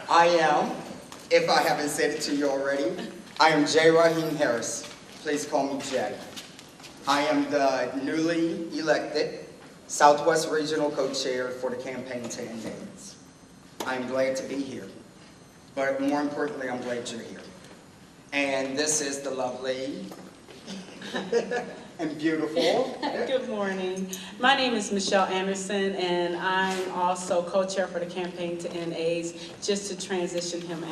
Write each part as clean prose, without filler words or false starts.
I am, if I haven't said it to you already, I am J. Raheem Harris. Please call me Jay. I am the newly elected Southwest Regional Co-Chair for the campaign to end AIDS. I am glad to be here, but more importantly, I'm glad you're here. And this is the lovely and beautiful. Good morning. My name is Michelle Anderson, and I'm also co-chair for the campaign to end AIDS, just to transition him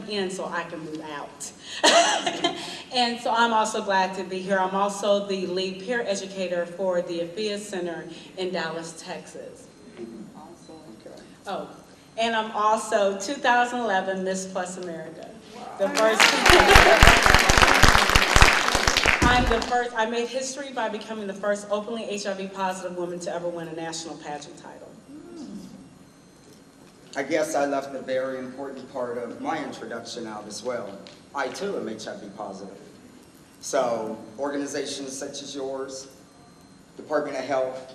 in so I can move out. And so I'm also glad to be here. I'm also the lead peer educator for the AFIA Center in Dallas, Texas. Oh, and I'm also 2011 Miss Plus America. The first. I made history by becoming the first openly HIV positive woman to ever win a national pageant title. I guess I left a very important part of my introduction out as well. I too am HIV positive. So organizations such as yours, Department of Health,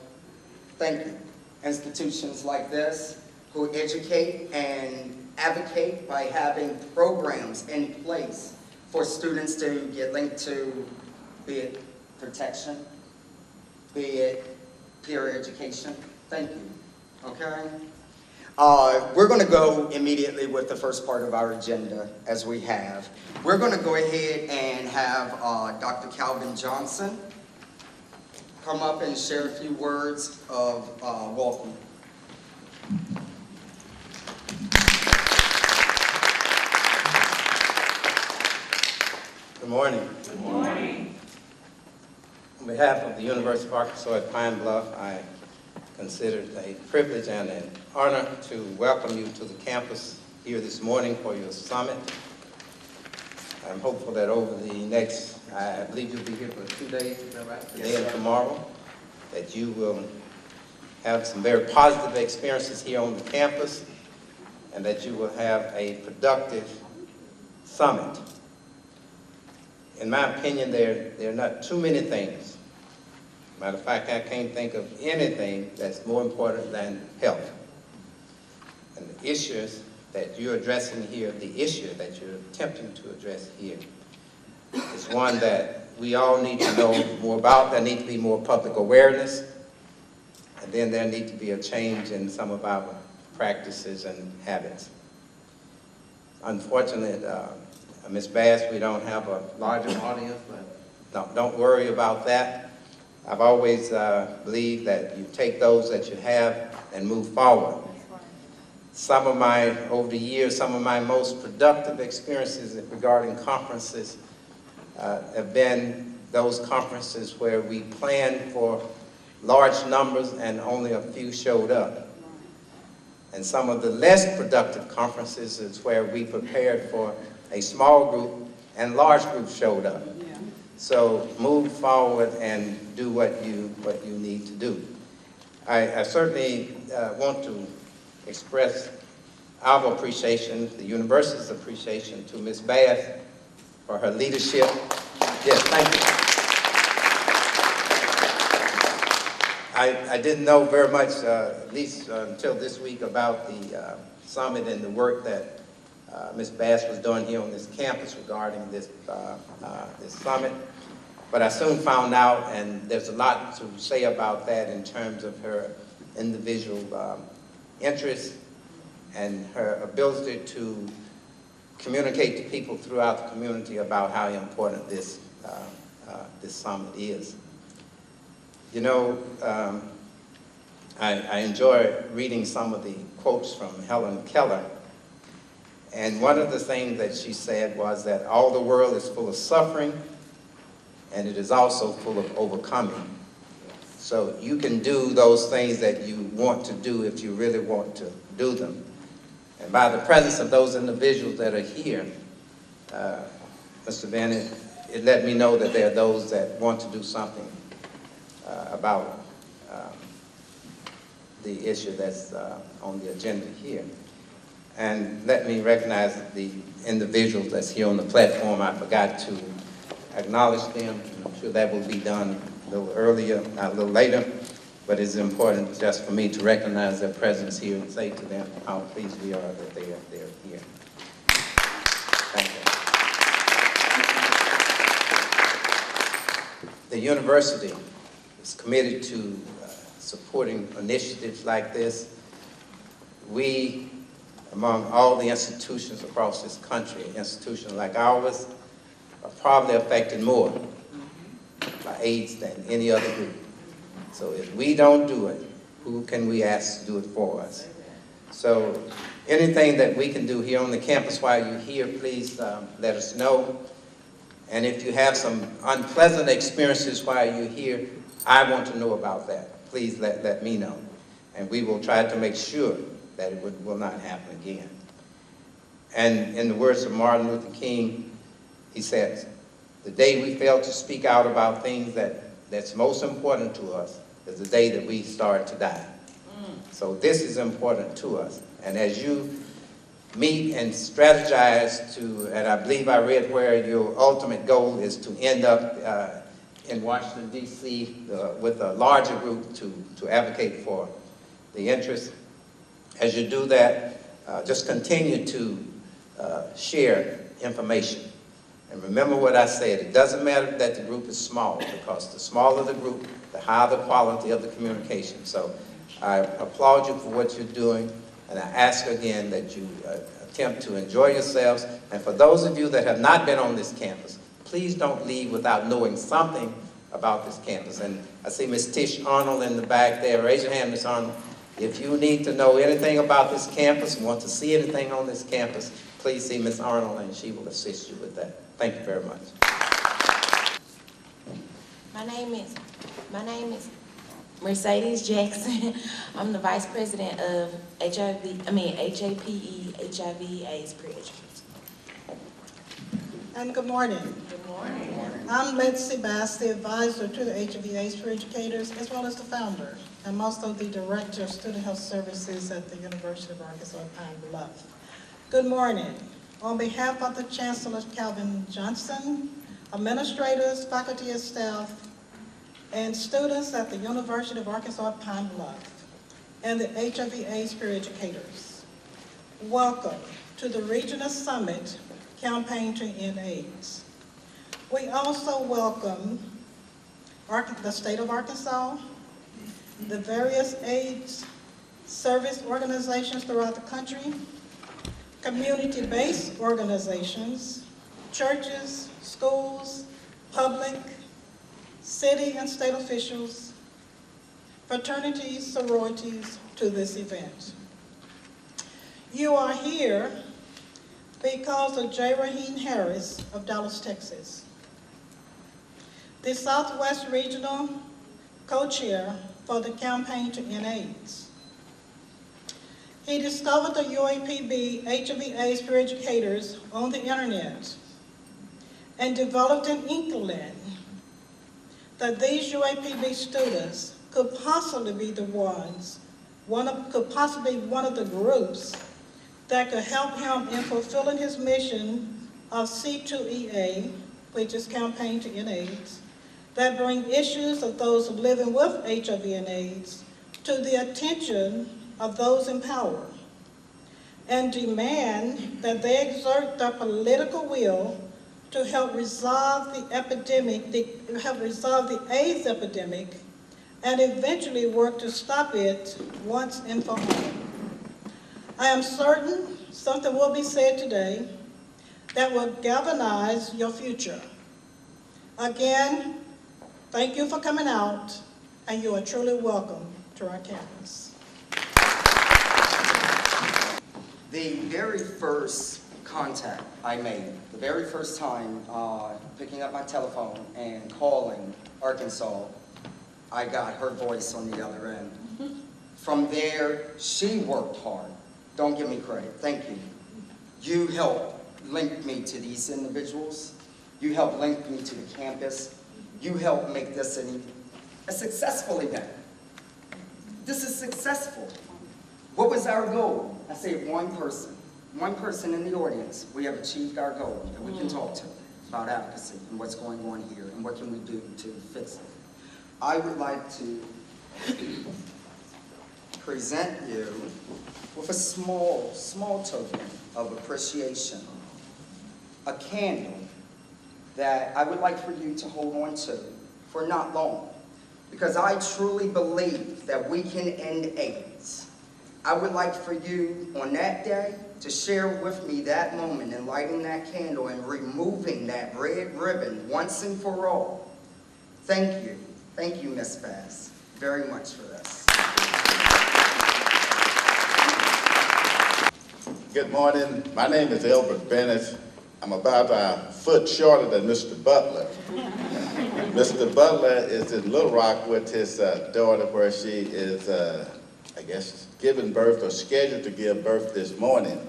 thank you. Institutions like this who educate and advocate by having programs in place for students to get linked to, be it protection, be it peer education. Thank you, okay? We're gonna go immediately with the first part of our agenda, as we have. We're gonna go ahead and have Dr. Calvin Johnson come up and share a few words of welcome. Good morning. Good morning. On behalf of the University of Arkansas at Pine Bluff, I consider it a privilege and an honor to welcome you to the campus here this morning for your summit. I'm hopeful that over the next, I believe you'll be here for 2 days, is that right? Today and tomorrow, that you will have some very positive experiences here on the campus, and that you will have a productive summit. In my opinion, there are not too many things. Matter of fact, I can't think of anything that's more important than health. And the issues that you're addressing here, the issue that you're attempting to address here, is one that we all need to know more about. There needs to be more public awareness. And then there needs to be a change in some of our practices and habits. Unfortunately, Ms. Bass, we don't have a larger audience, but don't worry about that. I've always believed that you take those that you have and move forward. Over the years, some of my most productive experiences regarding conferences have been those conferences where we planned for large numbers and only a few showed up. And some of the less productive conferences is where we prepared for a small group and large groups showed up. Yeah. So move forward and do what you need to do. I certainly want to express our appreciation, the university's appreciation to Ms. Bass for her leadership. Yes, thank you. I didn't know very much, at least until this week, about the summit and the work that Ms. Bass was doing here on this campus regarding this summit. But I soon found out, and there's a lot to say about that in terms of her individual interests and her ability to communicate to people throughout the community about how important this summit is. You know, I enjoy reading some of the quotes from Helen Keller. And one of the things that she said was that all the world is full of suffering, and it is also full of overcoming. So you can do those things that you want to do if you really want to do them. And by the presence of those individuals that are here, Mr. Bennett, it let me know that there are those that want to do something about the issue that's on the agenda here. And let me recognize the individuals that's here on the platform. I forgot to acknowledge them. I'm sure that will be done a little earlier, not a little later. but it's important just for me to recognize their presence here and say to them how pleased we are that they're here. Thank you. The university is committed to supporting initiatives like this. We, among all the institutions across this country, institutions like ours, are probably affected more by AIDS than any other group. So if we don't do it, who can we ask to do it for us? So anything that we can do here on the campus while you're here, please let us know. And if you have some unpleasant experiences while you're here, I want to know about that. Please let me know. And we will try to make sure that it will not happen again. And in the words of Martin Luther King, he says, the day we fail to speak out about things that's most important to us is the day that we start to die. So this is important to us. And as you meet and strategize to, and I believe I read where your ultimate goal is to end up in Washington, D.C. With a larger group to advocate for the interests. As you do that, just continue to share information. And remember what I said, it doesn't matter that the group is small, because the smaller the group, the higher the quality of the communication. So I applaud you for what you're doing, and I ask again that you attempt to enjoy yourselves. And for those of you that have not been on this campus, please don't leave without knowing something about this campus. And I see Ms. Tish Arnold in the back there. Raise your hand, Ms. Arnold. If you need to know anything about this campus, want to see anything on this campus, please see Ms. Arnold, and she will assist you with that. Thank you very much. My name is Mercedes Jackson. I'm the Vice President of HAPE/HIV/AIDS Pre-Education. And good morning. Good morning. I'm Lindsay Bass, the advisor to the HIV/AIDS for Educators, as well as the founder, and also the Director of Student Health Services at the University of Arkansas at Pine Bluff. Good morning. On behalf of the Chancellor, Calvin Johnson, administrators, faculty and staff, and students at the University of Arkansas at Pine Bluff, and the HIV/AIDS for Educators, welcome to the Regional Summit Campaign to End AIDS. We also welcome the state of Arkansas, the various AIDS service organizations throughout the country, community-based organizations, churches, schools, public, city and state officials, fraternities, sororities to this event. You are here because of J. Raheen Harris of Dallas, Texas, the Southwest Regional co-chair for the Campaign to End AIDS. He discovered the UAPB HIV/AIDS for Educators on the internet and developed an inkling that these UAPB students could possibly be one of the groups that could help him in fulfilling his mission of C2EA, which is Campaign to End AIDS, that bring issues of those living with HIV and AIDS to the attention of those in power, and demand that they exert their political will to help resolve the AIDS epidemic, and eventually work to stop it once and for all. I am certain something will be said today that will galvanize your future. Again, thank you for coming out, and you are truly welcome to our campus. The very first contact I made, the very first time picking up my telephone and calling Arkansas, I got her voice on the other end. From there, she worked hard. Don't give me credit, thank you. You helped link me to these individuals. You helped link me to the campus. You helped make this a successful event. This is successful. What was our goal? I say one person in the audience. We have achieved our goal that we can talk to about advocacy and what's going on here and what can we do to fix it. I would like to present you with a small token of appreciation, a candle that I would like for you to hold on to for not long, because I truly believe that we can end AIDS. I would like for you on that day to share with me that moment in lighting that candle and removing that red ribbon once and for all. Thank you, Ms. Bass, very much for this. Good morning. My name is Elbert Bennett. I'm about a foot shorter than Mr. Butler. Mr. Butler is in Little Rock with his daughter, where she is, I guess, giving birth or scheduled to give birth this morning,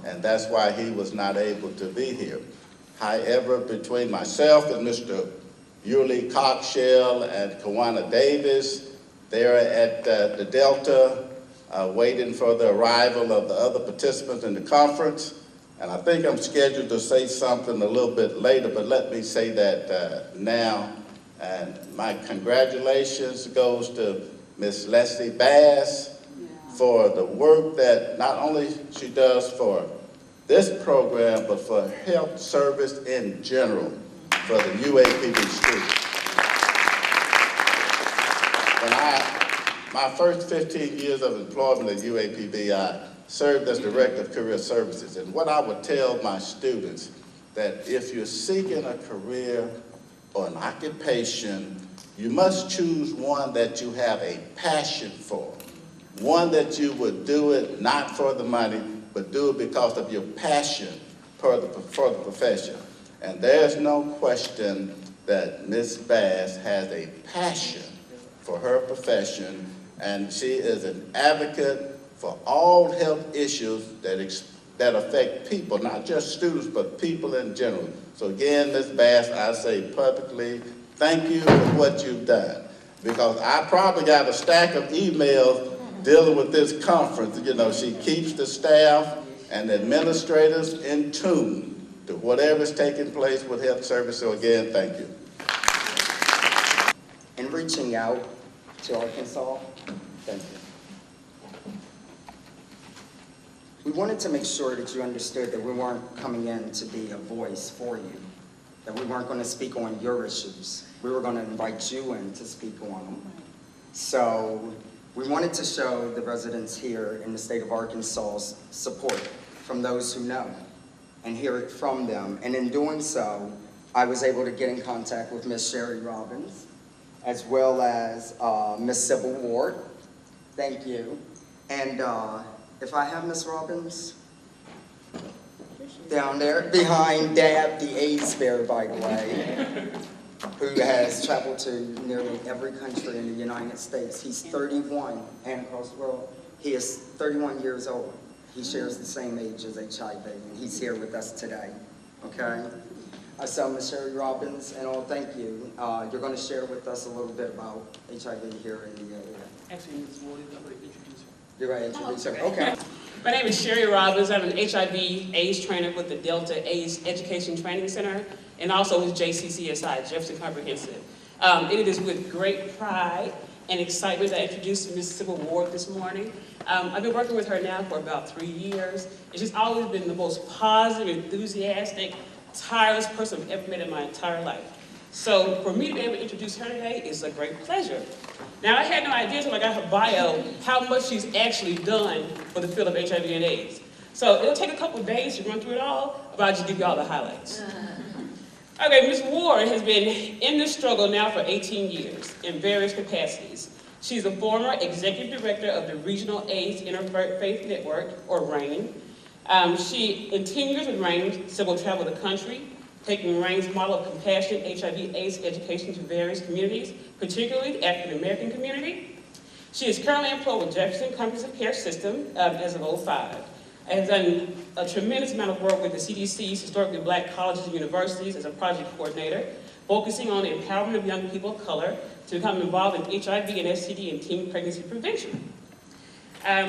and that's why he was not able to be here. However, between myself and Mr. Yuli Cockshell and Kawana Davis, they're at the Delta, waiting for the arrival of the other participants in the conference. And I think I'm scheduled to say something a little bit later, but let me say that now. And my congratulations goes to Miss Leslie Bass for the work that not only she does for this program, but for health service in general for the UAPB students. My first 15 years of employment at UAPB, I served as Director of Career Services. And what I would tell my students, that if you're seeking a career or an occupation, you must choose one that you have a passion for. One that you would do it not for the money, but do it because of your passion for the profession. And there's no question that Ms. Bass has a passion for her profession, and she is an advocate for all health issues that affect people, not just students, but people in general. So again, Ms. Bass, I say publicly, thank you for what you've done. Because I probably got a stack of emails dealing with this conference. You know, she keeps the staff and administrators in tune to whatever's taking place with health service. So again, thank you. In reaching out to Arkansas, thank you. We wanted to make sure that you understood that we weren't coming in to be a voice for you, that we weren't going to speak on your issues. We were going to invite you in to speak on them. So we wanted to show the residents here in the state of Arkansas's support from those who know and hear it from them. And in doing so, I was able to get in contact with Miss Sherry Robbins, as well as Miss Sybil Ward. Thank you. And if I have Miss Robbins down there, behind Dab, the AIDS bear, by the way, who has traveled to nearly every country in the United States. He's 31 and across the world. He is 31 years old. He shares the same age as HIV, and he's here with us today, okay? So Ms. Sherry Robbins, and all, thank you. You're going to share with us a little bit about HIV here in the area. Actually, Ms. Ward, I'm going to introduce her. You're going to introduce her? Okay. My name is Sherry Robbins. I'm an HIV AIDS trainer with the Delta AIDS Education Training Center, and also with JCCSI, Jefferson Comprehensive. It is with great pride and excitement that I introduced Ms. Sybil Ward this morning. I've been working with her now for about 3 years, and she's always been the most positive, enthusiastic, tireless person I've ever met in my entire life. So for me to be able to introduce her today is a great pleasure. Now, I had no idea until I got her bio how much she's actually done for the field of HIV and AIDS. So it'll take a couple of days to run through it all, but I'll just give you all the highlights. Okay, Ms. Ward has been in this struggle now for 18 years in various capacities. She's a former executive director of the Regional AIDS Interfaith Network, or RAIN. In 10 years with RAIN, Sybil traveled the country, taking RAIN's model of compassionate HIV/AIDS education to various communities, particularly the African American community. She is currently employed with Jefferson Comprehensive Care System as of 2005. And has done a tremendous amount of work with the CDC's historically black colleges and universities as a project coordinator, focusing on the empowerment of young people of color to become involved in HIV and STD and teen pregnancy prevention.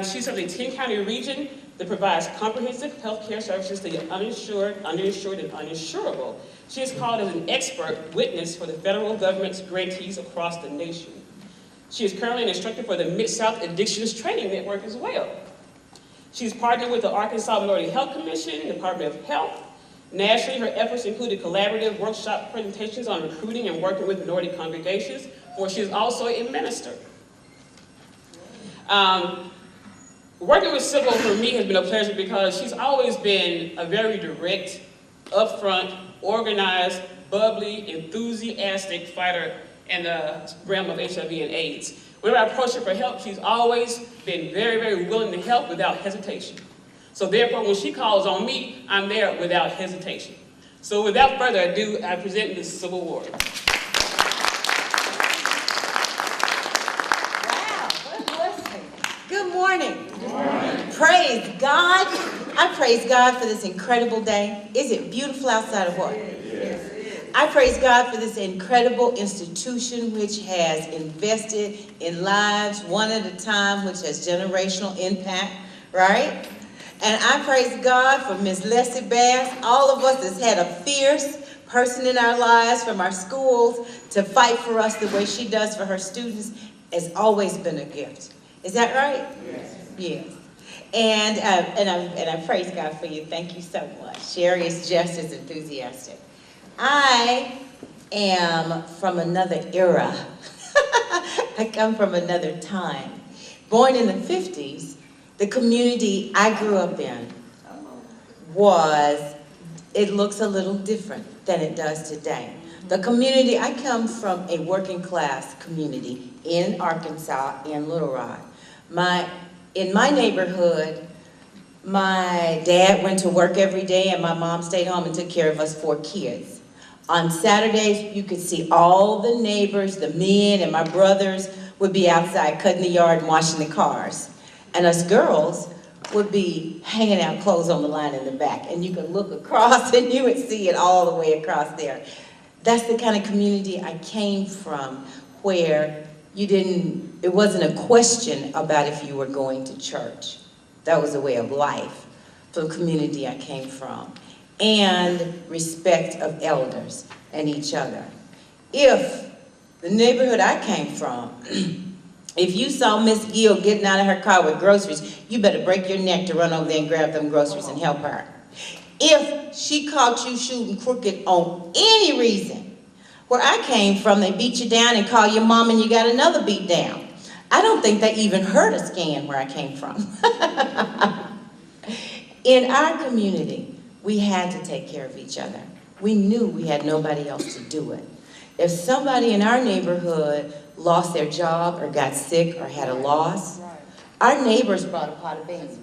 She serves a 10-county region that provides comprehensive health care services to the uninsured, underinsured, and uninsurable. She is called as an expert witness for the federal government's grantees across the nation. She is currently an instructor for the Mid-South Addictions Training Network as well. She's partnered with the Arkansas Minority Health Commission, Department of Health. Nationally, her efforts included collaborative workshop presentations on recruiting and working with minority congregations, where she is also a minister. Working with Sybil for me has been a pleasure because she's always been a very direct, upfront, organized, bubbly, enthusiastic fighter in the realm of HIV and AIDS. Whenever I approach her for help, she's always been very, very willing to help without hesitation. So therefore, when she calls on me, I'm there without hesitation. So without further ado, I present Ms. Sybil Ward. Wow, what a blessing. Good morning. Good morning. Praise God. I praise God for this incredible day. Is it beautiful outside of what? Yes. I praise God for this incredible institution which has invested in lives one at a time, which has generational impact, right? And I praise God for Miss Leslie Bass. All of us has had a fierce person in our lives from our schools to fight for us the way she does for her students has always been a gift. Is that right? Yes. Yes. And I praise God for you. Thank you so much. Sherry is just as enthusiastic. I am from another era. I come from another time. Born in the 50s, the community I grew up in it looks a little different than it does today. The community, I come from a working class community in Arkansas, in Little Rock. In my neighborhood, my dad went to work every day and my mom stayed home and took care of us 4 kids. On Saturdays, you could see all the neighbors, the men and my brothers would be outside cutting the yard and washing the cars. And us girls would be hanging out clothes on the line in the back. And you could look across and you would see it all the way across there. That's the kind of community I came from, where it wasn't a question about if you were going to church. That was a way of life for the community I came from. And respect of elders and each other. If the neighborhood I came from, if you saw Miss Gill getting out of her car with groceries, you better break your neck to run over there and grab them groceries and help her. If she caught you shooting crooked on any reason, where I came from, they beat you down and call your mom and you got another beat down. I don't think they even heard a scan where I came from. In our community, we had to take care of each other. We knew we had nobody else to do it. If somebody in our neighborhood lost their job or got sick or had a loss, our neighbors brought a pot of beans.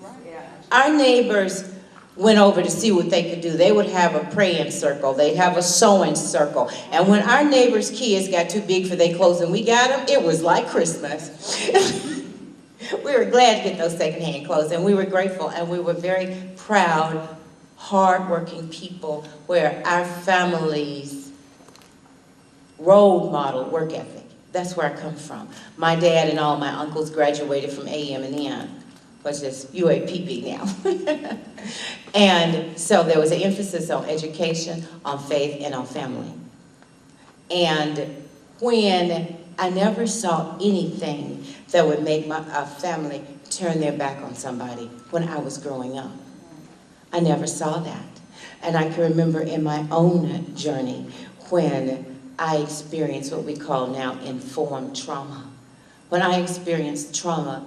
Our neighbors went over to see what they could do. They would have a praying circle. They'd have a sewing circle. And when our neighbors' kids got too big for their clothes and we got them, it was like Christmas. We were glad to get those secondhand clothes, and we were grateful, and we were very proud, hard-working people where our families role model work ethic. That's where I come from. My dad and all my uncles graduated from AM&N, which is UAPB now. And so there was an emphasis on education, on faith, and on family. And when I never saw anything that would make a family turn their back on somebody when I was growing up. I never saw that. And I can remember in my own journey when I experienced what we call now informed trauma. When I experienced trauma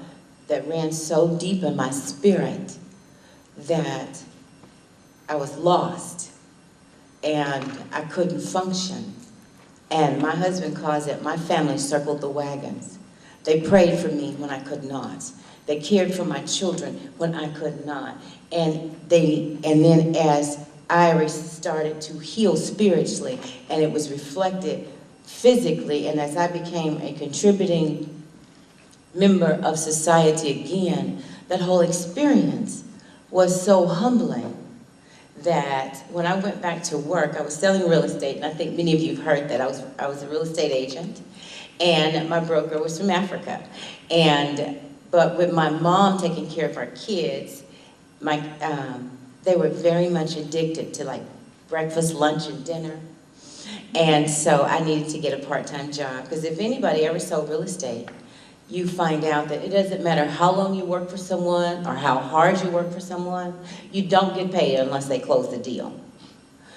that ran so deep in my spirit that I was lost and I couldn't function. And my husband calls it, my family circled the wagons. They prayed for me when I could not. They cared for my children when I could not. And then as I started to heal spiritually, and it was reflected physically, and as I became a contributing member of society again, that whole experience was so humbling that when I went back to work, I was selling real estate, and I think many of you have heard that I was a real estate agent, and my broker was from Africa. But with my mom taking care of our kids, they were very much addicted to like breakfast, lunch, and dinner. And so I needed to get a part-time job, because if anybody ever sold real estate, you find out that it doesn't matter how long you work for someone or how hard you work for someone, you don't get paid unless they close the deal.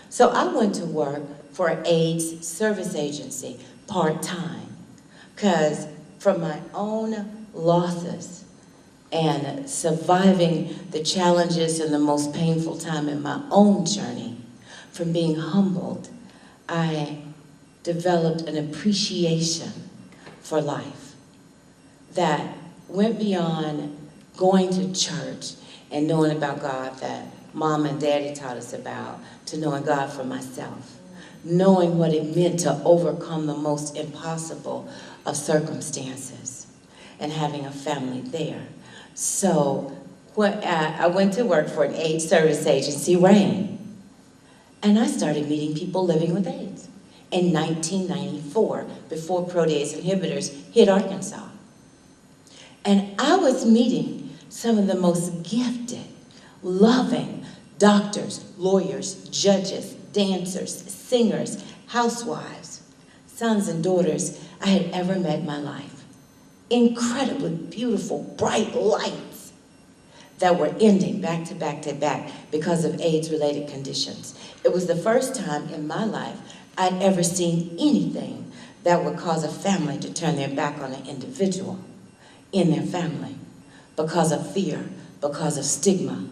So I went to work for an AIDS service agency part-time, because from my own losses and surviving the challenges and the most painful time in my own journey, from being humbled, I developed an appreciation for life that went beyond going to church and knowing about God that Mom and Daddy taught us about, to knowing God for myself, knowing what it meant to overcome the most impossible of circumstances and having a family there. So I went to work for an AIDS service agency, RAIN, and I started meeting people living with AIDS in 1994, before protease inhibitors hit Arkansas. And I was meeting some of the most gifted, loving doctors, lawyers, judges, dancers, singers, housewives, sons and daughters I had ever met in my life. Incredibly beautiful, bright lights that were ending back to back to back because of AIDS-related conditions. It was the first time in my life I'd ever seen anything that would cause a family to turn their back on an individual in their family because of fear, because of stigma,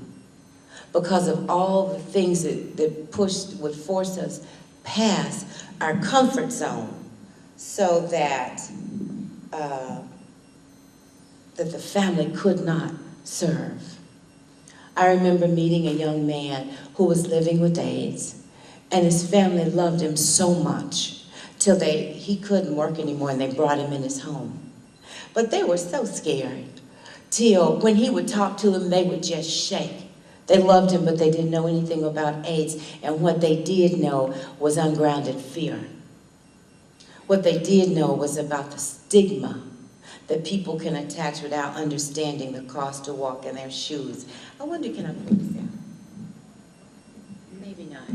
because of all the things that would force us past our comfort zone so that the family could not serve. I remember meeting a young man who was living with AIDS, and his family loved him so much till he couldn't work anymore and they brought him in his home. But they were so scared till when he would talk to them, they would just shake. They loved him, but they didn't know anything about AIDS, and what they did know was ungrounded fear. What they did know was about the stigma that people can attach without understanding the cost to walk in their shoes. I wonder, can I put this down? Maybe not.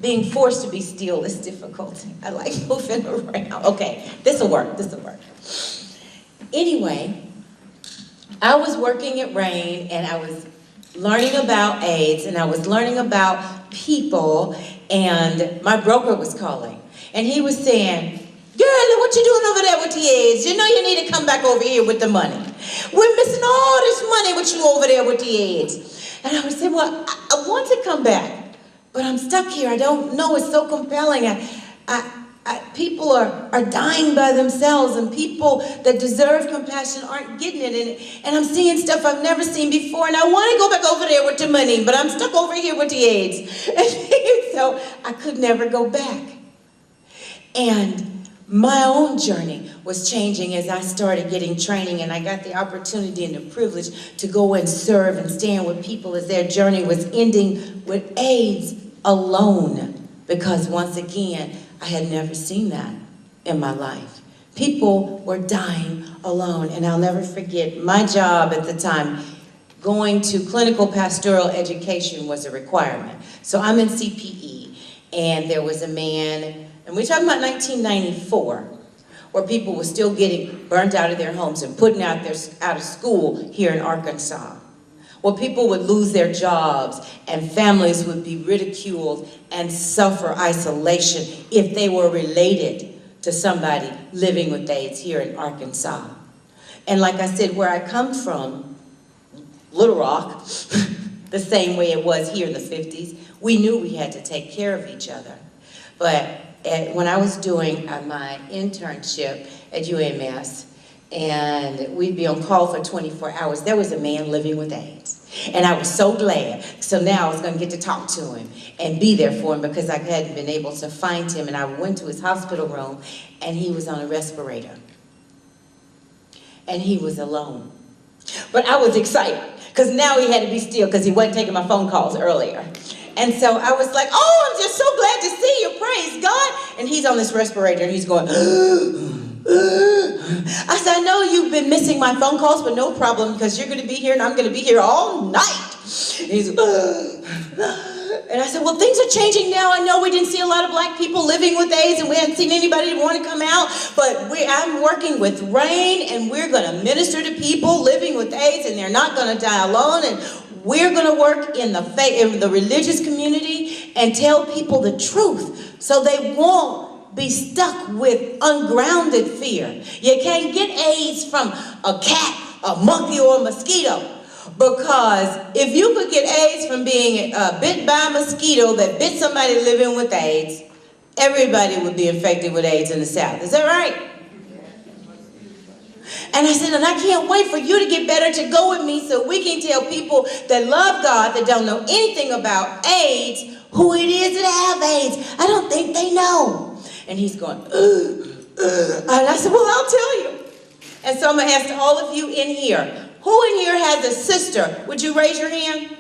Being forced to be still is difficult. I like moving around. Okay, this'll work, this'll work. Anyway, I was working at RAIN and I was learning about AIDS and I was learning about people, and my broker was calling and he was saying, "Girl, what you doing over there with the AIDS? You know you need to come back over here with the money. We're missing all this money with you over there with the AIDS." And I was saying, well, I want to come back, but I'm stuck here. I don't know. It's so compelling. People are dying by themselves, and people that deserve compassion aren't getting it. And I'm seeing stuff I've never seen before, and I want to go back over there with the money, but I'm stuck over here with the AIDS. And so I could never go back. And my own journey was changing as I started getting training, and I got the opportunity and the privilege to go and serve and stand with people as their journey was ending with AIDS alone. Because once again, I had never seen that in my life. People were dying alone, and I'll never forget my job at the time. Going to clinical pastoral education was a requirement. So I'm in CPE, and there was a man, and we're talking about 1994, where people were still getting burnt out of their homes and putting out of school here in Arkansas. Where people would lose their jobs and families would be ridiculed and suffer isolation if they were related to somebody living with AIDS here in Arkansas. And like I said, where I come from, Little Rock, the same way it was here in the 50s, we knew we had to take care of each other. But when I was doing my internship at UMS, and we'd be on call for 24 hours, there was a man living with AIDS. And I was so glad. So now I was going to get to talk to him and be there for him, because I hadn't been able to find him. And I went to his hospital room, and he was on a respirator. And he was alone. But I was excited, because now he had to be still, because he wasn't taking my phone calls earlier. And so I was like, oh, I'm just so glad to see you, praise God. And he's on this respirator, and he's going, I said, I know you've been missing my phone calls, but no problem, because you're going to be here and I'm going to be here all night. And he's, And I said, well, things are changing now. I know we didn't see a lot of black people living with AIDS, and we hadn't seen anybody want to come out, but I'm working with RAIN, and we're going to minister to people living with AIDS, and they're not going to die alone, and we're going to work in the religious community and tell people the truth so they won't be stuck with ungrounded fear. You can't get AIDS from a cat, a monkey, or a mosquito. Because if you could get AIDS from being bit by a mosquito that bit somebody living with AIDS, everybody would be infected with AIDS in the South. Is that right? And I said, and I can't wait for you to get better to go with me so we can tell people that love God, that don't know anything about AIDS, who it is that have AIDS. I don't think they know. And he's going, And I said, well, I'll tell you. And so I'm going to ask all of you in here, who in here has a sister? Would you raise your hand?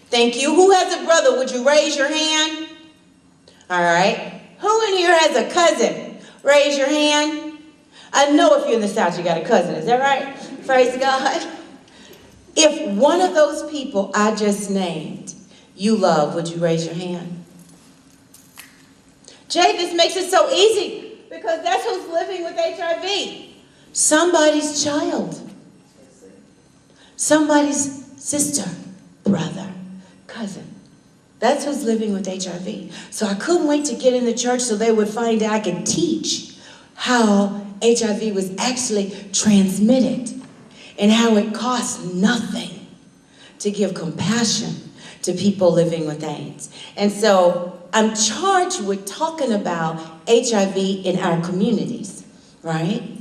Thank you. Who has a brother? Would you raise your hand? All right. Who in here has a cousin? Raise your hand. I know if you're in the South, you got a cousin. Is that right? Praise God. If one of those people I just named you love, would you raise your hand? Jay, this makes it so easy because that's who's living with HIV. Somebody's child, somebody's sister, brother, cousin. That's who's living with HIV. So I couldn't wait to get in the church so they would find out I could teach how HIV was actually transmitted and how it costs nothing to give compassion to people living with AIDS. And so I'm charged with talking about HIV in our communities, right?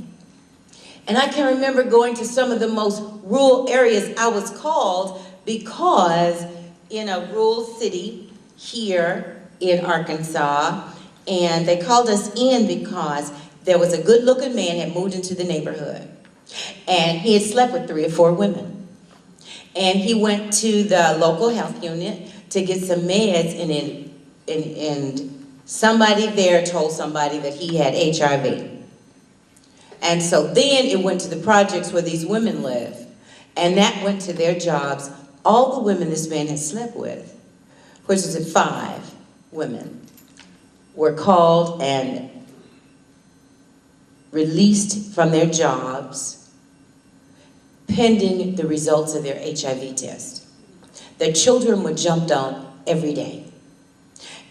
And I can remember going to some of the most rural areas I was called because in a rural city here in Arkansas, and they called us in because there was a good-looking man had moved into the neighborhood, and he had slept with 3 or 4 women. And he went to the local health unit to get some meds, and somebody there told somebody that he had HIV. And so then it went to the projects where these women live, and that went to their jobs. All the women this man had slept with, which is 5 women, were called and released from their jobs pending the results of their HIV test. Their children were jumped on every day.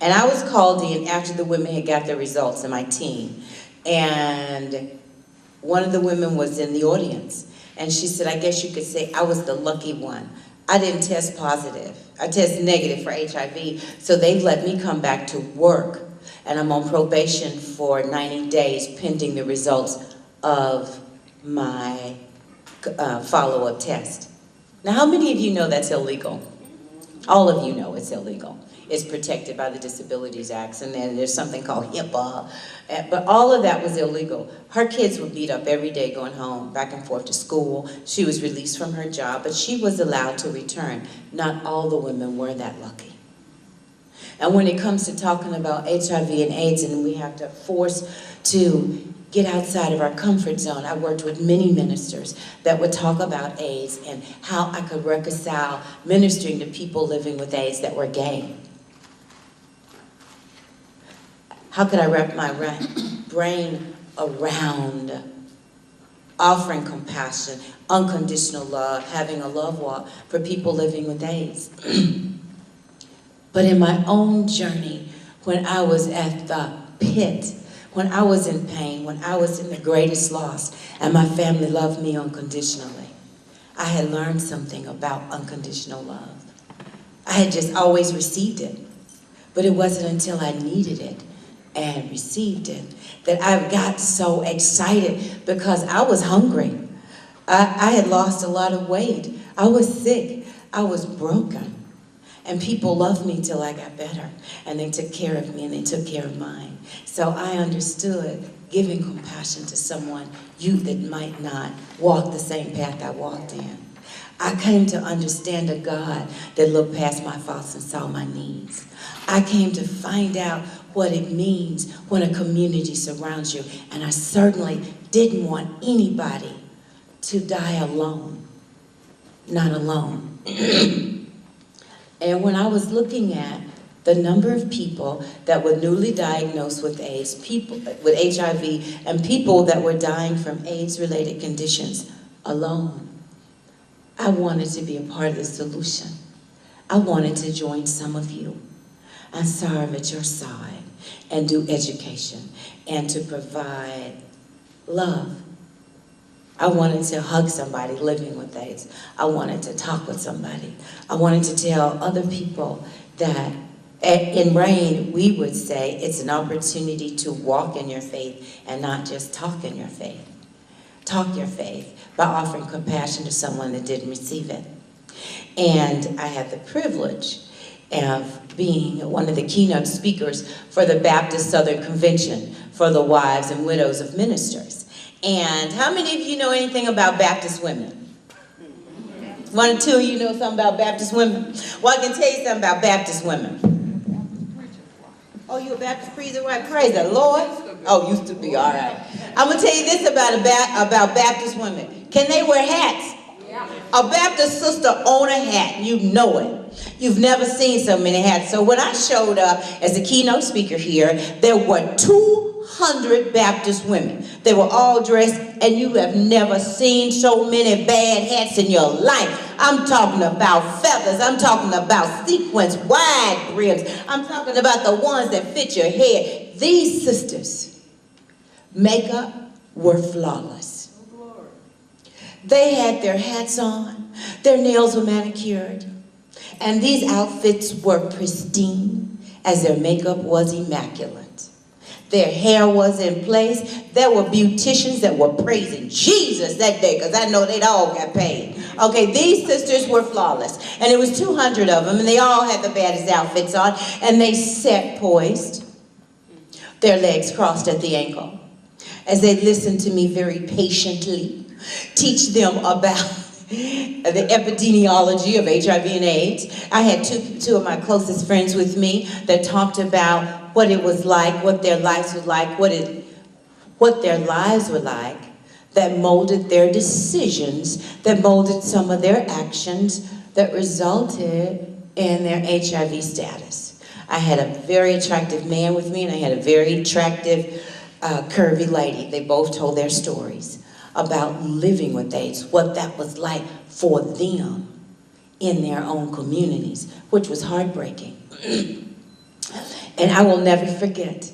And I was called in after the women had got their results, and my team, and one of the women was in the audience, and she said, I guess you could say I was the lucky one. I didn't test positive. I tested negative for HIV, so they've let me come back to work, and I'm on probation for 90 days pending the results of my follow-up test. Now, how many of you know that's illegal? All of you know it's illegal. It's protected by the Disabilities Act, and then there's something called HIPAA. But all of that was illegal. Her kids were beat up every day going home, back and forth to school. She was released from her job, but she was allowed to return. Not all the women were that lucky. And when it comes to talking about HIV and AIDS, and we have to force to get outside of our comfort zone, I worked with many ministers that would talk about AIDS and how I could reconcile ministering to people living with AIDS that were gay. How could I wrap my brain around offering compassion, unconditional love, having a love walk for people living with AIDS? But in my own journey, when I was at the pit, when I was in pain, when I was in the greatest loss, and my family loved me unconditionally, I had learned something about unconditional love. I had just always received it, but it wasn't until I needed it and received it that I got so excited because I was hungry. I had lost a lot of weight. I was sick. I was broken. And people loved me till I got better. And they took care of me and they took care of mine. So I understood giving compassion to someone that might not walk the same path I walked in. I came to understand a God that looked past my faults and saw my needs. I came to find out what it means when a community surrounds you. And I certainly didn't want anybody to die alone. Not alone. And when I was looking at the number of people that were newly diagnosed with AIDS, people with HIV, and people that were dying from AIDS-related conditions alone, I wanted to be a part of the solution. I wanted to join some of you and serve at your side and do education and to provide love. I wanted to hug somebody living with AIDS. I wanted to talk with somebody. I wanted to tell other people that in RAIN, we would say it's an opportunity to walk in your faith and not just talk in your faith. Talk your faith by offering compassion to someone that didn't receive it. And I had the privilege of being one of the keynote speakers for the Baptist Southern Convention for the wives and widows of ministers. And how many of you know anything about Baptist women? One or two of you know something about Baptist women? Well, I can tell you something about Baptist women. Oh, you a Baptist preacher? Why? Praise the Lord. Oh, used to be, all right. I'm going to tell you this about Baptist women. Can they wear hats? Yeah. A Baptist sister own a hat. You know it. You've never seen so many hats. So when I showed up as a keynote speaker here, there were 200 Baptist women. They were all dressed, and you have never seen so many bad hats in your life. I'm talking about feathers. I'm talking about sequins, wide brims. I'm talking about the ones that fit your head. These sisters' makeup were flawless. They had their hats on. Their nails were manicured. And these outfits were pristine as their makeup was immaculate. Their hair was in place. There were beauticians that were praising Jesus that day, because I know they'd all got paid. Okay, these sisters were flawless. And it was 200 of them, and they all had the baddest outfits on. And they sat poised, their legs crossed at the ankle, as they listened to me very patiently teach them about the epidemiology of HIV and AIDS. I had two of my closest friends with me that talked about what it was like, what their lives were like, what their lives were like, that molded their decisions, that molded some of their actions, that resulted in their HIV status. I had a very attractive man with me, and I had a very attractive, curvy lady. They both told their stories about living with AIDS, what that was like for them in their own communities, which was heartbreaking. And I will never forget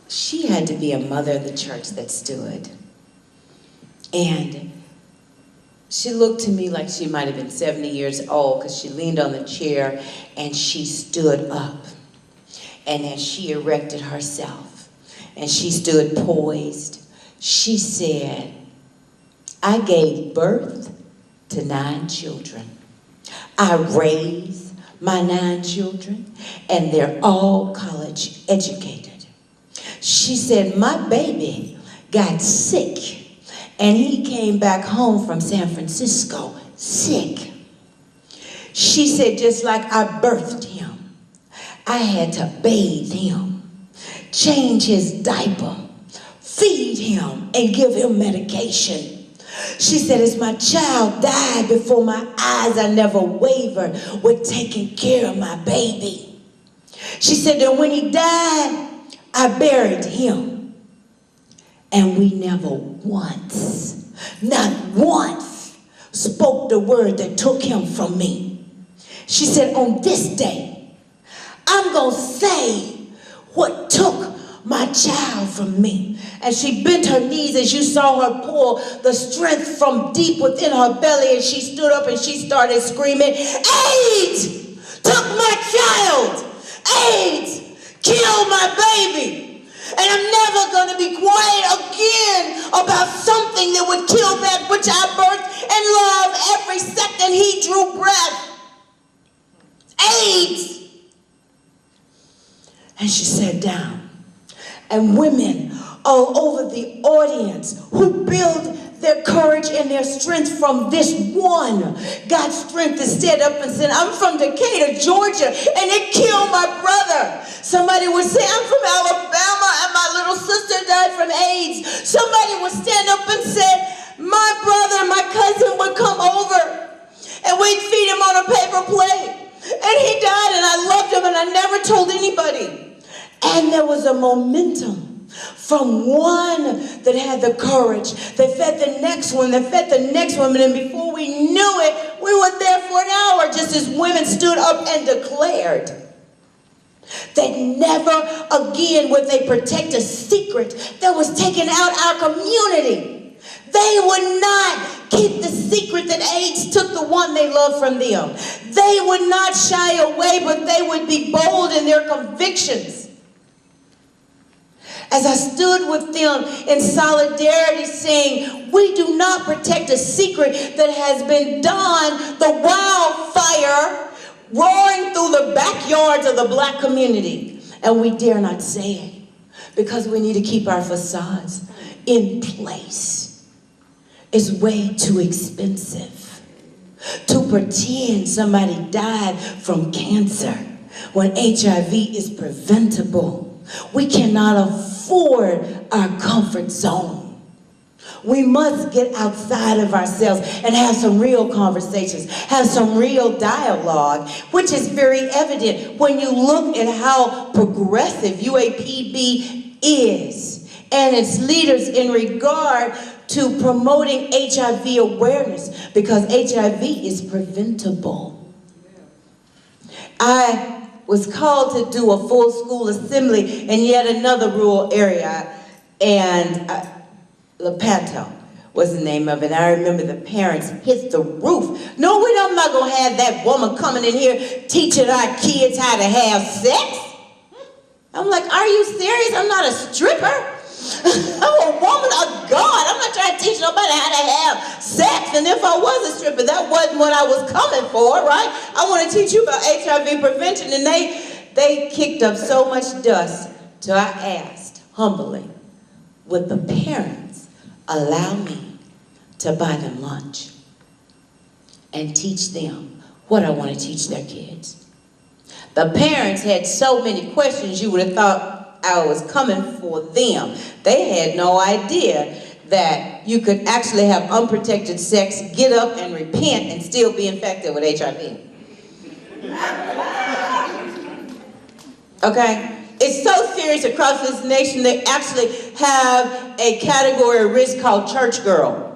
she had to be a mother of the church that stood. And she looked to me like she might have been 70 years old, because she leaned on the chair and she stood up. And as she erected herself and she stood poised, she said, I gave birth to 9 children. I raised my 9 children, and they're all college educated. She said, my baby got sick, and he came back home from San Francisco sick. She said, just like I birthed him, I had to bathe him, change his diaper, feed him, and give him medication. She said, as my child died before my eyes, I never wavered with taking care of my baby. She said that when he died, I buried him. And we never once, not once, spoke the word that took him from me. She said, on this day, I'm going to say what took my child from me. And she bent her knees as you saw her pull the strength from deep within her belly, and she stood up and she started screaming, AIDS took my child. AIDS killed my baby. And I'm never going to be quiet again about something that would kill that which I birthed and love every second he drew breath. AIDS. And she sat down. And women all over the audience who build their courage and their strength from this one got strength to stand up and say, I'm from Decatur, Georgia, and it killed my brother. Somebody would say, I'm from Alabama, and my little sister died from AIDS. Somebody would stand up and say, my brother and my cousin would come over, and momentum from one that had the courage, that fed the next one, that fed the next woman, and before we knew it, we were there for an hour just as women stood up and declared that never again would they protect a secret that was taken out our community. They would not keep the secret that AIDS took the one they loved from them. They would not shy away, but they would be bold in their convictions. As I stood with them in solidarity saying, we do not protect a secret that has been done, the wildfire roaring through the backyards of the black community. And we dare not say it because we need to keep our facades in place. It's way too expensive to pretend somebody died from cancer when HIV is preventable. We cannot afford our comfort zone. We must get outside of ourselves and have some real conversations, have some real dialogue, which is very evident when you look at how progressive UAPB is and its leaders in regard to promoting HIV awareness, because HIV is preventable. I was called to do a full school assembly in yet another rural area, and Lepanto was the name of it. I remember the parents hit the roof. No, I'm not going to have that woman coming in here teaching our kids how to have sex. I'm like, are you serious? I'm not a stripper. I'm a woman of God. I'm not trying to teach nobody how to have sex. And if I was a stripper, that wasn't what I was coming for, right? I want to teach you about HIV prevention. And they kicked up so much dust. So I asked humbly, would the parents allow me to buy them lunch and teach them what I want to teach their kids? The parents had so many questions you would have thought I was coming for them. They had no idea that you could actually have unprotected sex, get up and repent, and still be infected with HIV. Okay? It's so serious across this nation, they actually have a category of risk called church girl.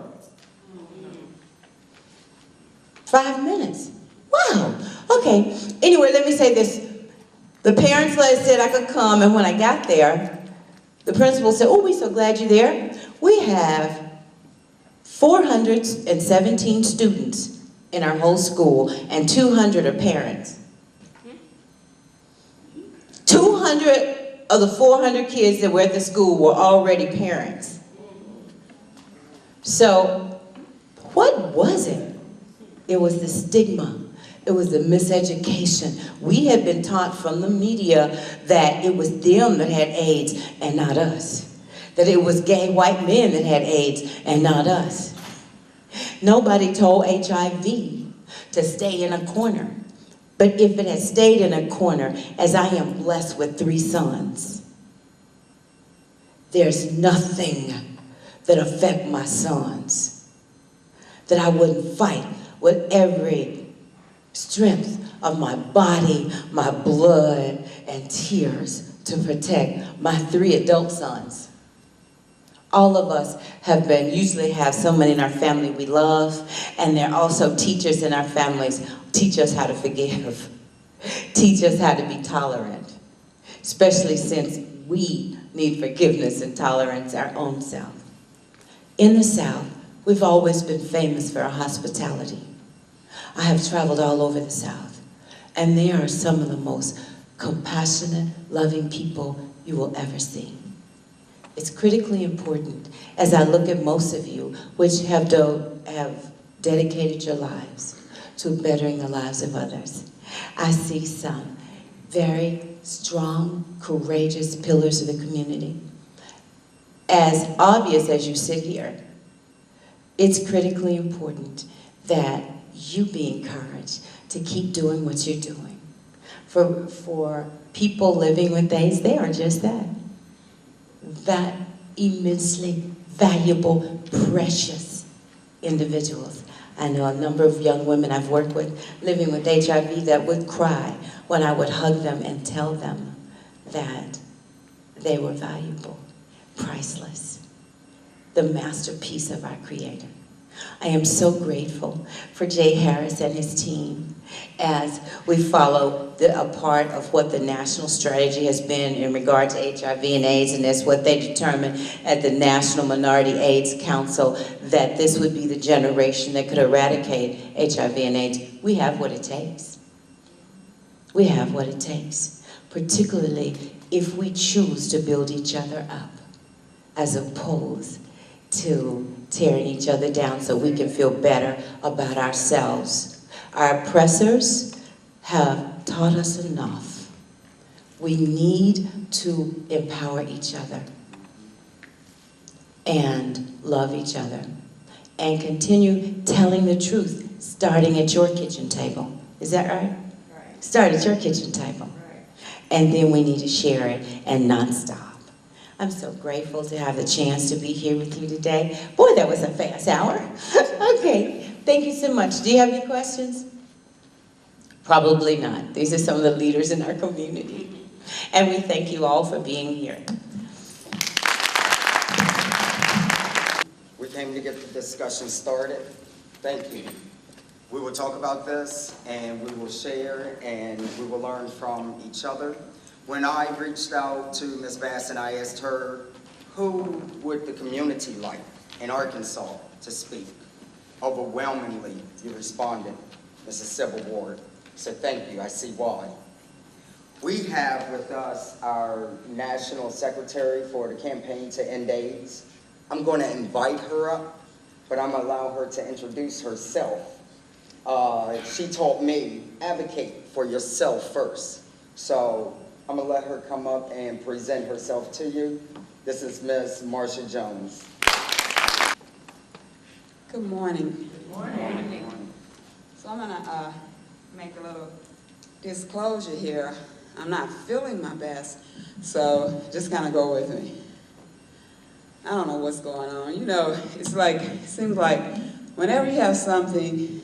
5 minutes. Wow. Okay. Anyway, let me say this. The parents said I could come, and when I got there, the principal said, oh, we're so glad you're there. We have 417 students in our whole school, and 200 are parents. 200 of the 400 kids that were at the school were already parents. So, what was it? It was the stigma. It was the miseducation. We had been taught from the media that it was them that had AIDS and not us. That it was gay white men that had AIDS and not us. Nobody told HIV to stay in a corner. But if it had stayed in a corner, as I am blessed with 3 sons, there's nothing that affect my sons that I wouldn't fight with every strength of my body, my blood, and tears to protect my 3 adult sons. All of us usually have someone in our family we love, and there are also teachers in our families. Teach us how to forgive. Teach us how to be tolerant, especially since we need forgiveness and tolerance our own self. In the South, we've always been famous for our hospitality. I have traveled all over the South, and they are some of the most compassionate, loving people you will ever see. It's critically important, as I look at most of you, which have dedicated your lives to bettering the lives of others. I see some very strong, courageous pillars of the community. As obvious as you sit here, it's critically important that you be encouraged to keep doing what you're doing. For people living with AIDS, they are just that immensely valuable, precious individuals. I know a number of young women I've worked with living with HIV that would cry when I would hug them and tell them that They were valuable, priceless, the masterpiece of our Creator. I am so grateful for Jay Harris and his team as we follow a part of what the national strategy has been in regard to HIV and AIDS, and that's what they determined at the National Minority AIDS Council, that this would be the generation that could eradicate HIV and AIDS. We have what it takes. We have what it takes, particularly if we choose to build each other up, as opposed to tearing each other down so we can feel better about ourselves. Our oppressors have taught us enough. We need to empower each other and love each other and continue telling the truth, starting at your kitchen table. Is that right? Right. Start at your kitchen table. Right. And then we need to share it and nonstop. I'm so grateful to have the chance to be here with you today. Boy, that was a fast hour. Okay, thank you so much. Do you have any questions? Probably not. These are some of the leaders in our community. And we thank you all for being here. We came to get the discussion started. Thank you. We will talk about this, and we will share, and we will learn from each other. When I reached out to Ms. Bass and I asked her, who would the community like in Arkansas to speak? Overwhelmingly, you responded, Mrs. Sybil Ward. So thank you, I see why. We have with us our National Secretary for the Campaign to End AIDS. I'm going to invite her up, but I'm going to allow her to introduce herself. She taught me, advocate for yourself first. So I'm going to let her come up and present herself to you. This is Ms. Marsha Jones. Good morning. Good morning. So I'm going to make a little disclosure here. I'm not feeling my best, so just kind of go with me. I don't know what's going on. You know, it's like, it seems like whenever you have something,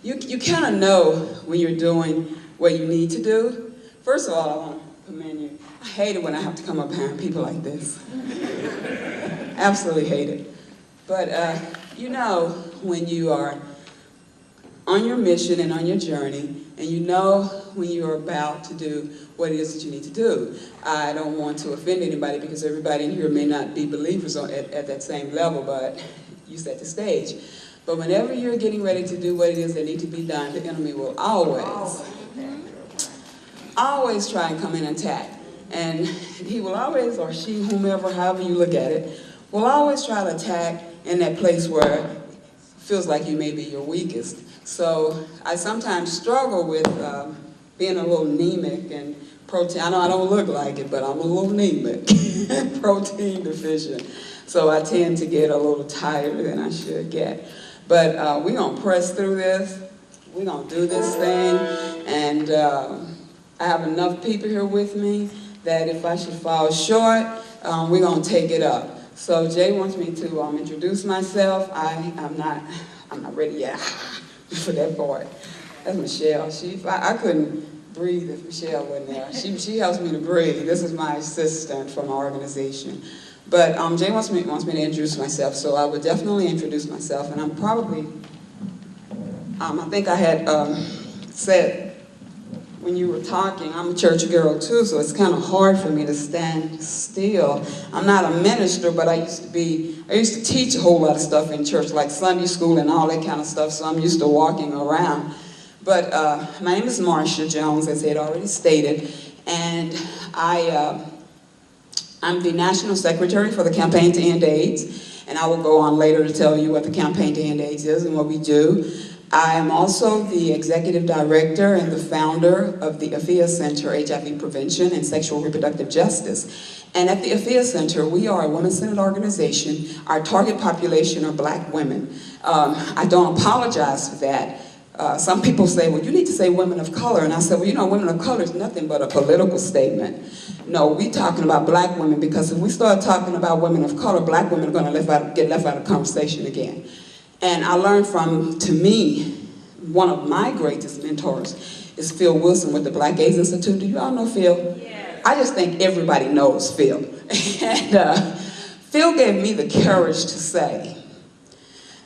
you kind of know when you're doing what you need to do. First of all, I want to commend you. I hate it when I have to come up behind people like this. Absolutely hate it. But you know when you are on your mission and on your journey, and you know when you're about to do what it is that you need to do. I don't want to offend anybody because everybody in here may not be believers at that same level, but you set the stage. But whenever you're getting ready to do what it is that needs to be done, the enemy will always try and come in and attack. And he will always, or she, whomever, however you look at it, will always try to attack in that place where it feels like you may be your weakest. So I sometimes struggle with being a little anemic and protein. I know I don't look like it, but I'm a little anemic, protein deficient. So I tend to get a little tighter than I should get. But we're going to press through this. We're going to do this thing. And I have enough people here with me that if I should fall short, we're going to take it up. So Jay wants me to introduce myself. I'm not ready yet for that part. That's Michelle. I couldn't breathe if Michelle wasn't there. She helps me to breathe. This is my assistant from our organization. But Jay wants me to introduce myself, so I would definitely introduce myself. And I'm probably, I think I had said when you were talking, I'm a church girl too, so it's kind of hard for me to stand still. I'm not a minister, but I used to teach a whole lot of stuff in church, like Sunday school and all that kind of stuff, so I'm used to walking around. But my name is Marsha Jones, as I had already stated, and I'm the National Secretary for the Campaign to End AIDS, and I will go on later to tell you what the Campaign to End AIDS is and what we do. I am also the Executive Director and the founder of the AFIA Center, HIV Prevention and Sexual Reproductive Justice. And at the AFIA Center, we are a women-centered organization. Our target population are Black women. I don't apologize for that. Some people say, well, you need to say women of color. And I said, well, you know, women of color is nothing but a political statement. No, we're talking about Black women, because if we start talking about women of color, Black women are going to get left out of the conversation again. And I learned from, to me, one of my greatest mentors is Phil Wilson with the Black AIDS Institute. Do you all know Phil? Yes. I just think everybody knows Phil. And Phil gave me the courage to say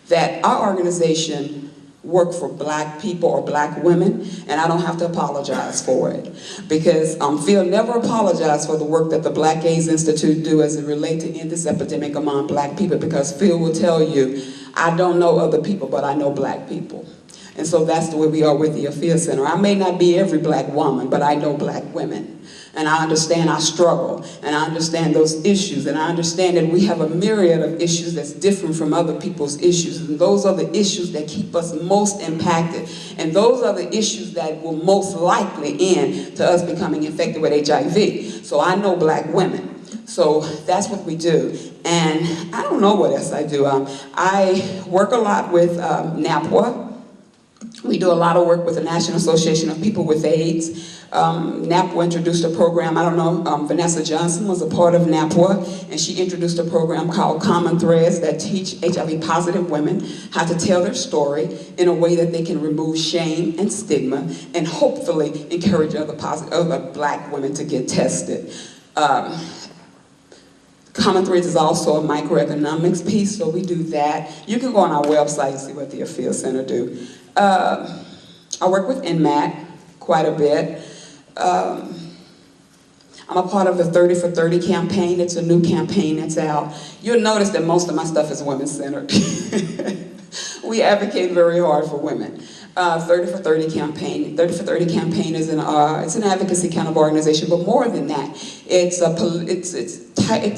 that our organization work for black people or black women, and I don't have to apologize for it. Because Phil never apologized for the work that the Black AIDS Institute do as it relates to end this epidemic among black people, because Phil will tell you, I don't know other people, but I know black people. And so that's the way we are with the Afia Center. I may not be every black woman, but I know black women. And I understand our struggle, and I understand those issues, and I understand that we have a myriad of issues that's different from other people's issues, and those are the issues that keep us most impacted, and those are the issues that will most likely end to us becoming infected with HIV. So I know black women. So that's what we do. And I don't know what else I do. I work a lot with NAPWA. We do a lot of work with the National Association of People with AIDS. NAPWA introduced a program, I don't know, Vanessa Johnson was a part of NAPWA, and she introduced a program called Common Threads that teach HIV-positive women how to tell their story in a way that they can remove shame and stigma, and hopefully encourage other black women to get tested. Common Threads is also a microeconomics piece, so we do that. You can go on our website and see what the Afia Center do. I work with NMAC quite a bit. I'm a part of the 30 for 30 campaign. It's a new campaign that's out. You'll notice that most of my stuff is women-centered. We advocate very hard for women. 30 for 30 campaign. 30 for 30 campaign is it's an advocacy kind of organization, but more than that, it's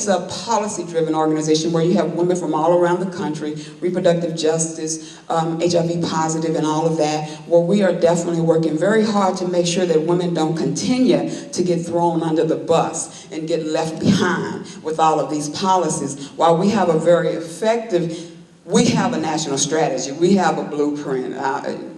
a policy-driven organization where you have women from all around the country, reproductive justice, HIV positive, and all of that, where we are definitely working very hard to make sure that women don't continue to get thrown under the bus and get left behind with all of these policies. While we have a very effective, we have a national strategy, we have a blueprint.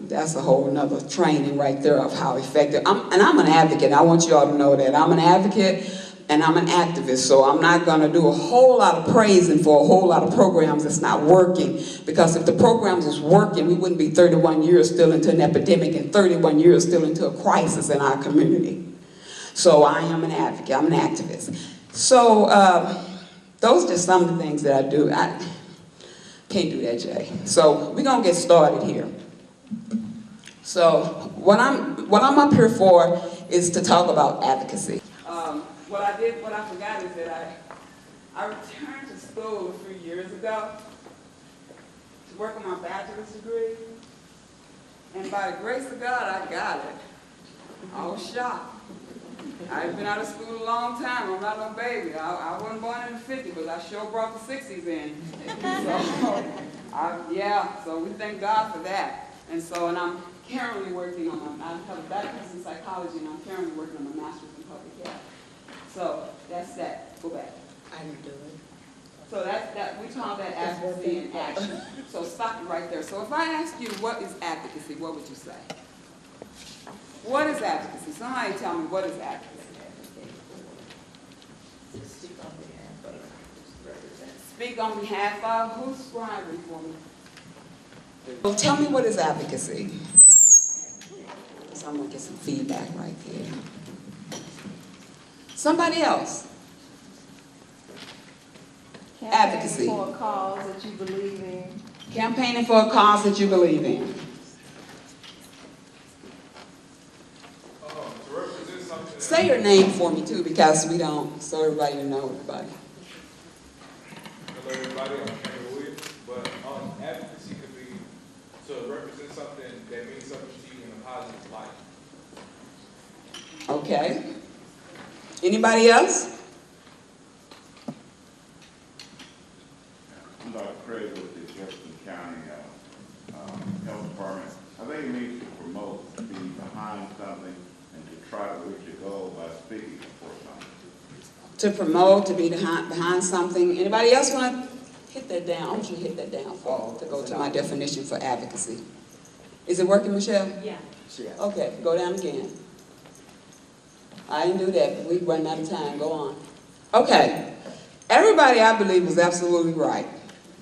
That's a whole nother training right there of how effective. I'm an advocate. I want you all to know that. I'm an advocate and I'm an activist, so I'm not going to do a whole lot of praising for a whole lot of programs that's not working, because if the programs was working, we wouldn't be 31 years still into an epidemic and 31 years still into a crisis in our community. So I am an advocate. I'm an activist. So those are just some of the things that I do. I can't do that, Jay. So we're going to get started here. So what I'm up here for is to talk about advocacy. What I forgot is that I returned to school a few years ago to work on my bachelor's degree, and by the grace of God, I got it. I was shocked. I've been out of school a long time. I'm not no baby. I wasn't born in the 50s, but I sure brought the 60s in. So we thank God for that. And I'm currently working on I have a bachelor's in psychology, and I'm currently working on a master's in public health. So that's that. Go back. I didn't do it. So that we call that advocacy in action. So stop it right there. So if I ask you what is advocacy, what would you say? What is advocacy? Somebody tell me, what is advocacy? Speak on behalf of, who's scribing for me? Well, tell me, what is advocacy? Someone get some feedback right there. Somebody else. Advocacy. Campaigning for a cause that you believe in. Campaigning for a cause that you believe in. Say your name for me too, because we don't, so everybody will know everybody. Hello everybody, I'm Cameron Williams, but advocacy could be to represent something that means something to you in a positive light. Okay. Anybody else? I'm Dr. Craig with the Jefferson County Health Department. I think it means to promote, to be behind something, and to try to reach a goal by speaking for something. To promote, to be behind something. Anybody else want to hit that down? I want you to hit that down for me to go to my definition for advocacy. Is it working, Michelle? Yeah. Okay, go down again. I didn't do that, but we run out of time. Go on. Okay. Everybody, I believe, was absolutely right.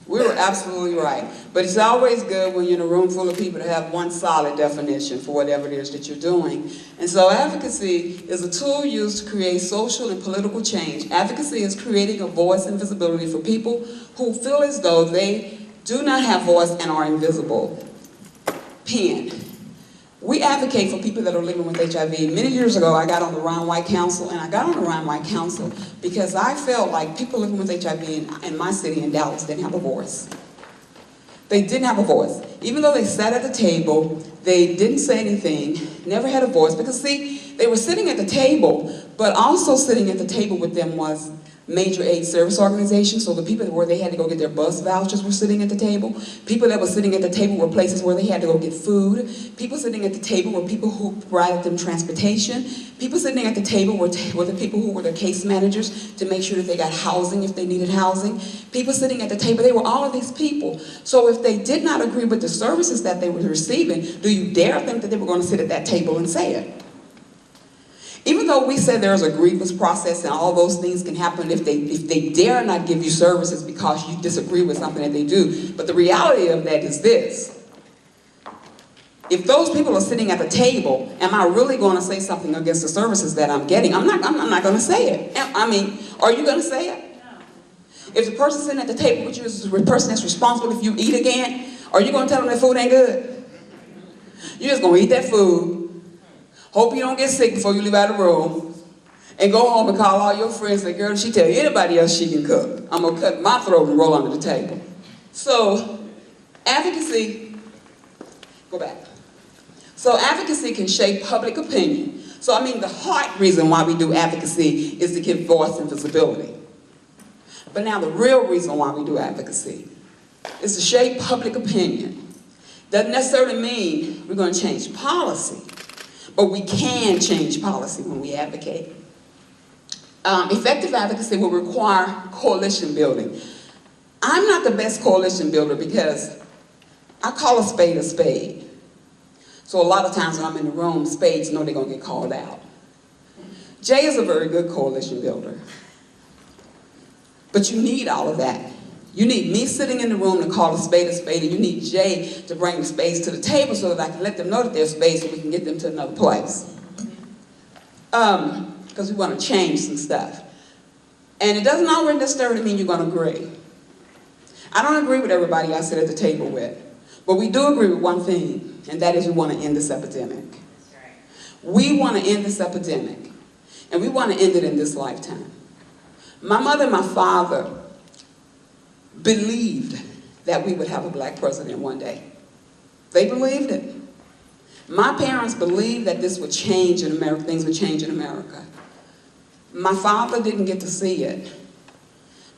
We were absolutely right. But it's always good when you're in a room full of people to have one solid definition for whatever it is that you're doing. And so advocacy is a tool used to create social and political change. Advocacy is creating a voice and visibility for people who feel as though they do not have voice and are invisible. Pen. We advocate for people that are living with HIV. Many years ago, I got on the Ryan White Council, and I got on the Ryan White Council because I felt like people living with HIV in my city, in Dallas, didn't have a voice. They didn't have a voice. Even though they sat at the table, they didn't say anything, never had a voice, because see, they were sitting at the table, but also sitting at the table with them was major aid service organizations, so the people where they had to go get their bus vouchers were sitting at the table. People that were sitting at the table were places where they had to go get food. People sitting at the table were people who provided them transportation. People sitting at the table were the people who were the case managers to make sure that they got housing if they needed housing. People sitting at the table, they were all of these people. So if they did not agree with the services that they were receiving, do you dare think that they were going to sit at that table and say it? Even though we said there's a grievance process and all those things can happen if they dare not give you services because you disagree with something that they do. But the reality of that is this. If those people are sitting at the table, am I really going to say something against the services that I'm getting? I'm not going to say it. I mean, are you going to say it? No. If the person sitting at the table with you is the person that's responsible if you eat again, are you going to tell them that food ain't good? You're just going to eat that food. Hope you don't get sick before you leave out of the room, and go home and call all your friends and say, girl, she tell anybody else she can cook. I'm going to cut my throat and roll under the table. So, advocacy, go back. So advocacy can shape public opinion. So I mean, the heart reason why we do advocacy is to give voice and visibility. But now the real reason why we do advocacy is to shape public opinion. Doesn't necessarily mean we're going to change policy. But we can change policy when we advocate. Effective advocacy will require coalition building. I'm not the best coalition builder because I call a spade a spade. So a lot of times when I'm in the room, spades know they're going to get called out. Jay is a very good coalition builder. But you need all of that. You need me sitting in the room to call a spade, and you need Jay to bring the spades to the table so that I can let them know that they're spades so we can get them to another place. Because we want to change some stuff. And it doesn't always necessarily mean you're going to agree. I don't agree with everybody I sit at the table with. But we do agree with one thing, and that is we want to end this epidemic. We want to end this epidemic. And we want to end it in this lifetime. My mother and my father believed that we would have a black president one day. They believed it. My parents believed that this would change in America, things would change in America. My father didn't get to see it,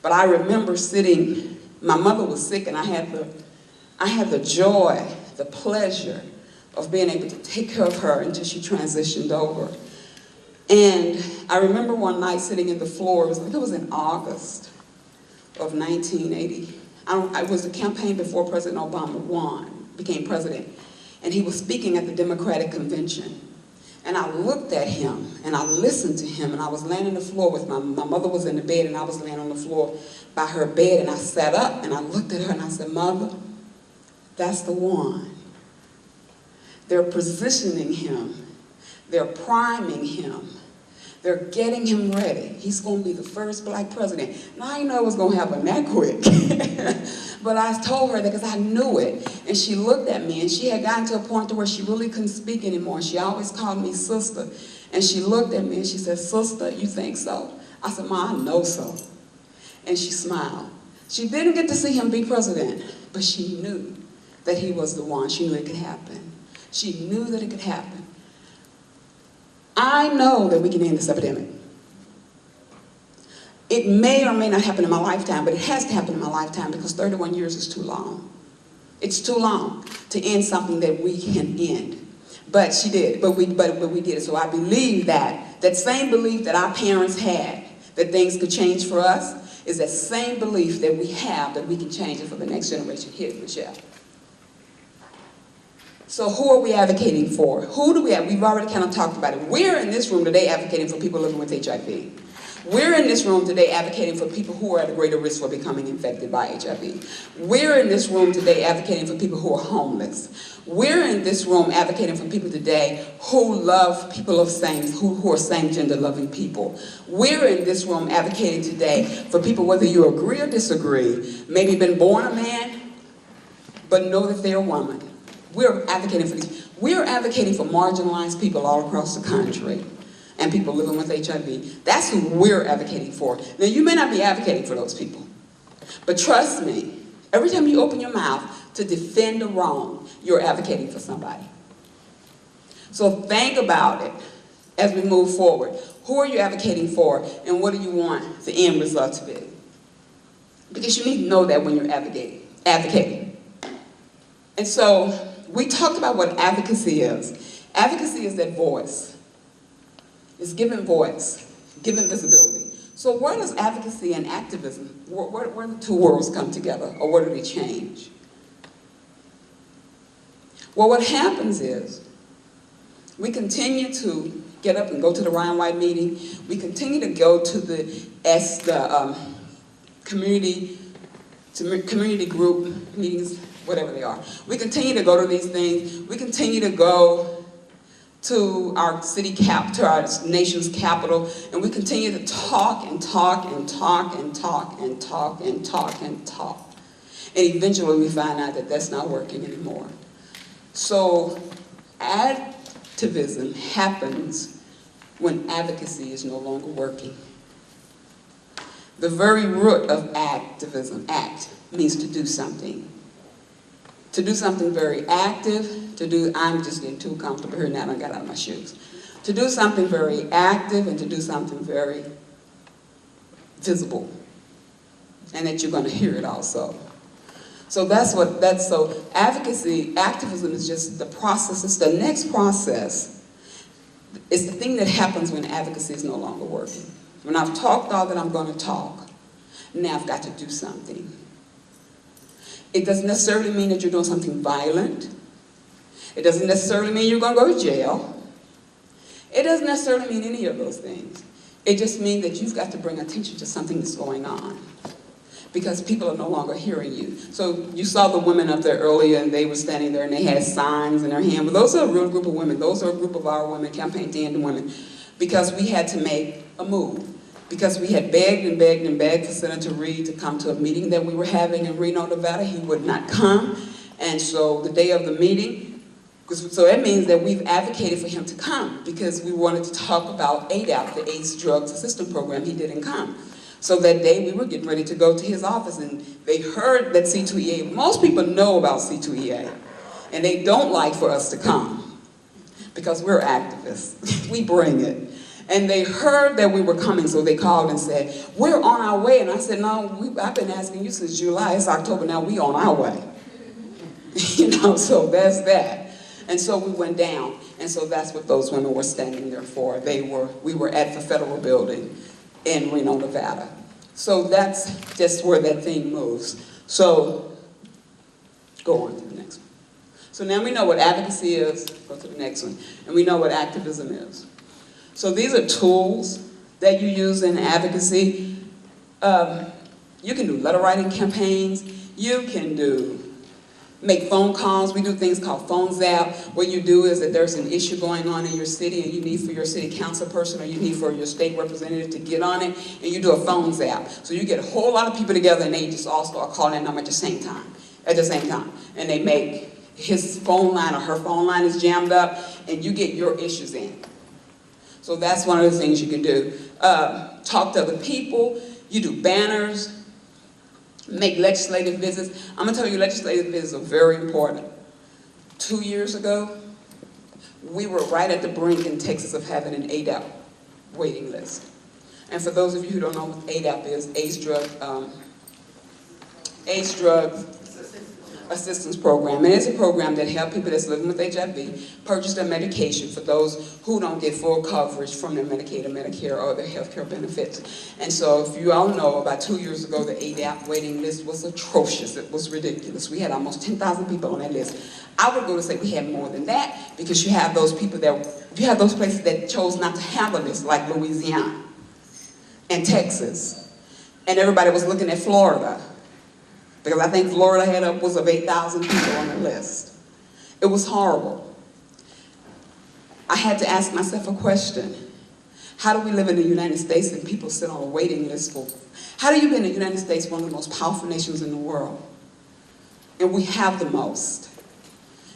but I remember sitting, my mother was sick and I had the joy, the pleasure of being able to take care of her until she transitioned over. And I remember one night sitting in the floor, it was in August of 1980. It was the campaign before President Obama became president. And he was speaking at the Democratic Convention. And I looked at him, and I listened to him, and I was laying on the floor with my mother was in the bed, and I was laying on the floor by her bed, and I sat up, and I looked at her, and I said, Mother, that's the one. They're positioning him. They're priming him. They're getting him ready. He's going to be the first black president. And I didn't know it was going to happen that quick. But I told her that because I knew it. And she looked at me, and she had gotten to a point to where she really couldn't speak anymore. She always called me sister. And she looked at me, and she said, Sister, you think so? I said, Ma, I know so. And she smiled. She didn't get to see him be president, but she knew that he was the one. She knew it could happen. She knew that it could happen. I know that we can end this epidemic. It may or may not happen in my lifetime, but it has to happen in my lifetime because 31 years is too long. It's too long to end something that we can end. But she did, but we did it. So I believe that same belief that our parents had, that things could change for us, is that same belief that we have that we can change it for the next generation. Here's Michelle. So who are we advocating for? Who do we have? We've already kind of talked about it. We're in this room today advocating for people living with HIV. We're in this room today advocating for people who are at a greater risk for becoming infected by HIV. We're in this room today advocating for people who are homeless. We're in this room advocating for people today who love people of who are same-gender loving people. We're in this room advocating today for people, whether you agree or disagree, maybe been born a man, but know that they're a woman. We're advocating for these. We're advocating for marginalized people all across the country and people living with HIV. That's who we're advocating for. Now, you may not be advocating for those people, but trust me, every time you open your mouth to defend a wrong, you're advocating for somebody. So think about it as we move forward. Who are you advocating for, and what do you want the end result to be? Because you need to know that when you're advocating. And so we talked about what advocacy is. Advocacy is that voice. It's giving voice, giving visibility. So where does advocacy and activism, where do the two worlds come together, or where do they change? Well, what happens is we continue to get up and go to the Ryan White meeting. We continue to go to the community group meetings, whatever they are. We continue to go to these things. We continue to go to our to our nation's capital, and we continue to talk and talk and talk and talk and talk and talk and talk. And eventually we find out that that's not working anymore. So activism happens when advocacy is no longer working. The very root of activism, act, means to do something. To do something very active, I'm just getting too comfortable here now, I done got out of my shoes. To do something very active and to do something very visible. And that you're gonna hear it also. So so advocacy, activism is just the process, it's the next process. It's the thing that happens when advocacy is no longer working. When I've talked all that I'm gonna talk, now I've got to do something. It doesn't necessarily mean that you're doing something violent. It doesn't necessarily mean you're going to go to jail. It doesn't necessarily mean any of those things. It just means that you've got to bring attention to something that's going on because people are no longer hearing you. So you saw the women up there earlier, and they were standing there and they had signs in their hand. But those are a real group of women. Those are a group of our women, Campaign to End Women, because we had to make a move. Because we had begged and begged and begged for Senator Reid to come to a meeting that we were having in Reno, Nevada. He would not come. And so the day of the meeting, so that means that we've advocated for him to come because we wanted to talk about ADAP, the AIDS Drugs Assistance Program. He didn't come. So that day we were getting ready to go to his office, and they heard that C2EA, most people know about C2EA, and they don't like for us to come because we're activists. We bring it. And they heard that we were coming, so they called and said, we're on our way. And I said, no, I've been asking you since July. It's October now. We on our way. So that's that. And so we went down. And so that's what those women were standing there for. We were at the federal building in Reno, Nevada. So that's just where that thing moves. So go on to the next one. So now we know what advocacy is. Go to the next one. And we know what activism is. So these are tools that you use in advocacy. You can do letter writing campaigns. You can make phone calls. We do things called phone zap. What you do is that there's an issue going on in your city and you need for your city council person or you need for your state representative to get on it, and you do a phone zap. So you get a whole lot of people together and they just all start calling that number at the same time. And they make his phone line or her phone line is jammed up and you get your issues in. So that's one of the things you can do. Talk to other people. You do banners. Make legislative visits. I'm going to tell you, legislative visits are very important. 2 years ago, we were right at the brink in Texas of having an ADAP waiting list. And for those of you who don't know what ADAP is, AIDS Drug Assistance Program. And it's a program that helps people that's living with HIV purchase their medication for those who don't get full coverage from their Medicaid or Medicare or their health care benefits. And so if you all know, about 2 years ago, the ADAP waiting list was atrocious. It was ridiculous. We had almost 10,000 people on that list. I would go to say we had more than that because you have those people you have those places that chose not to have a list, like Louisiana. and Texas. And everybody was looking at Florida, because I think Florida had upwards of 8,000 people on the list. It was horrible. I had to ask myself a question. How do we live in the United States and people sit on a waiting list for? How do you be in the United States, one of the most powerful nations in the world, and we have the most,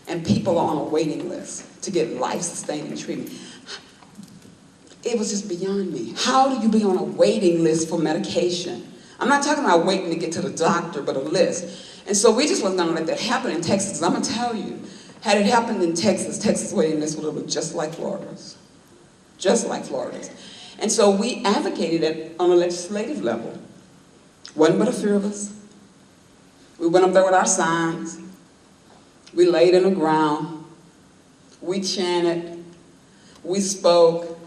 and people are on a waiting list to get life-sustaining treatment? It was just beyond me. How do you be on a waiting list for medication? I'm not talking about waiting to get to the doctor, but a list. And so we just wasn't gonna let that happen in Texas. 'Cause I'm gonna tell you, had it happened in Texas, Texas waiting list would have looked just like Florida's. Just like Florida's. And so we advocated it on a legislative level. Wasn't but a few of us. We went up there with our signs. We laid in the ground. We chanted. We spoke.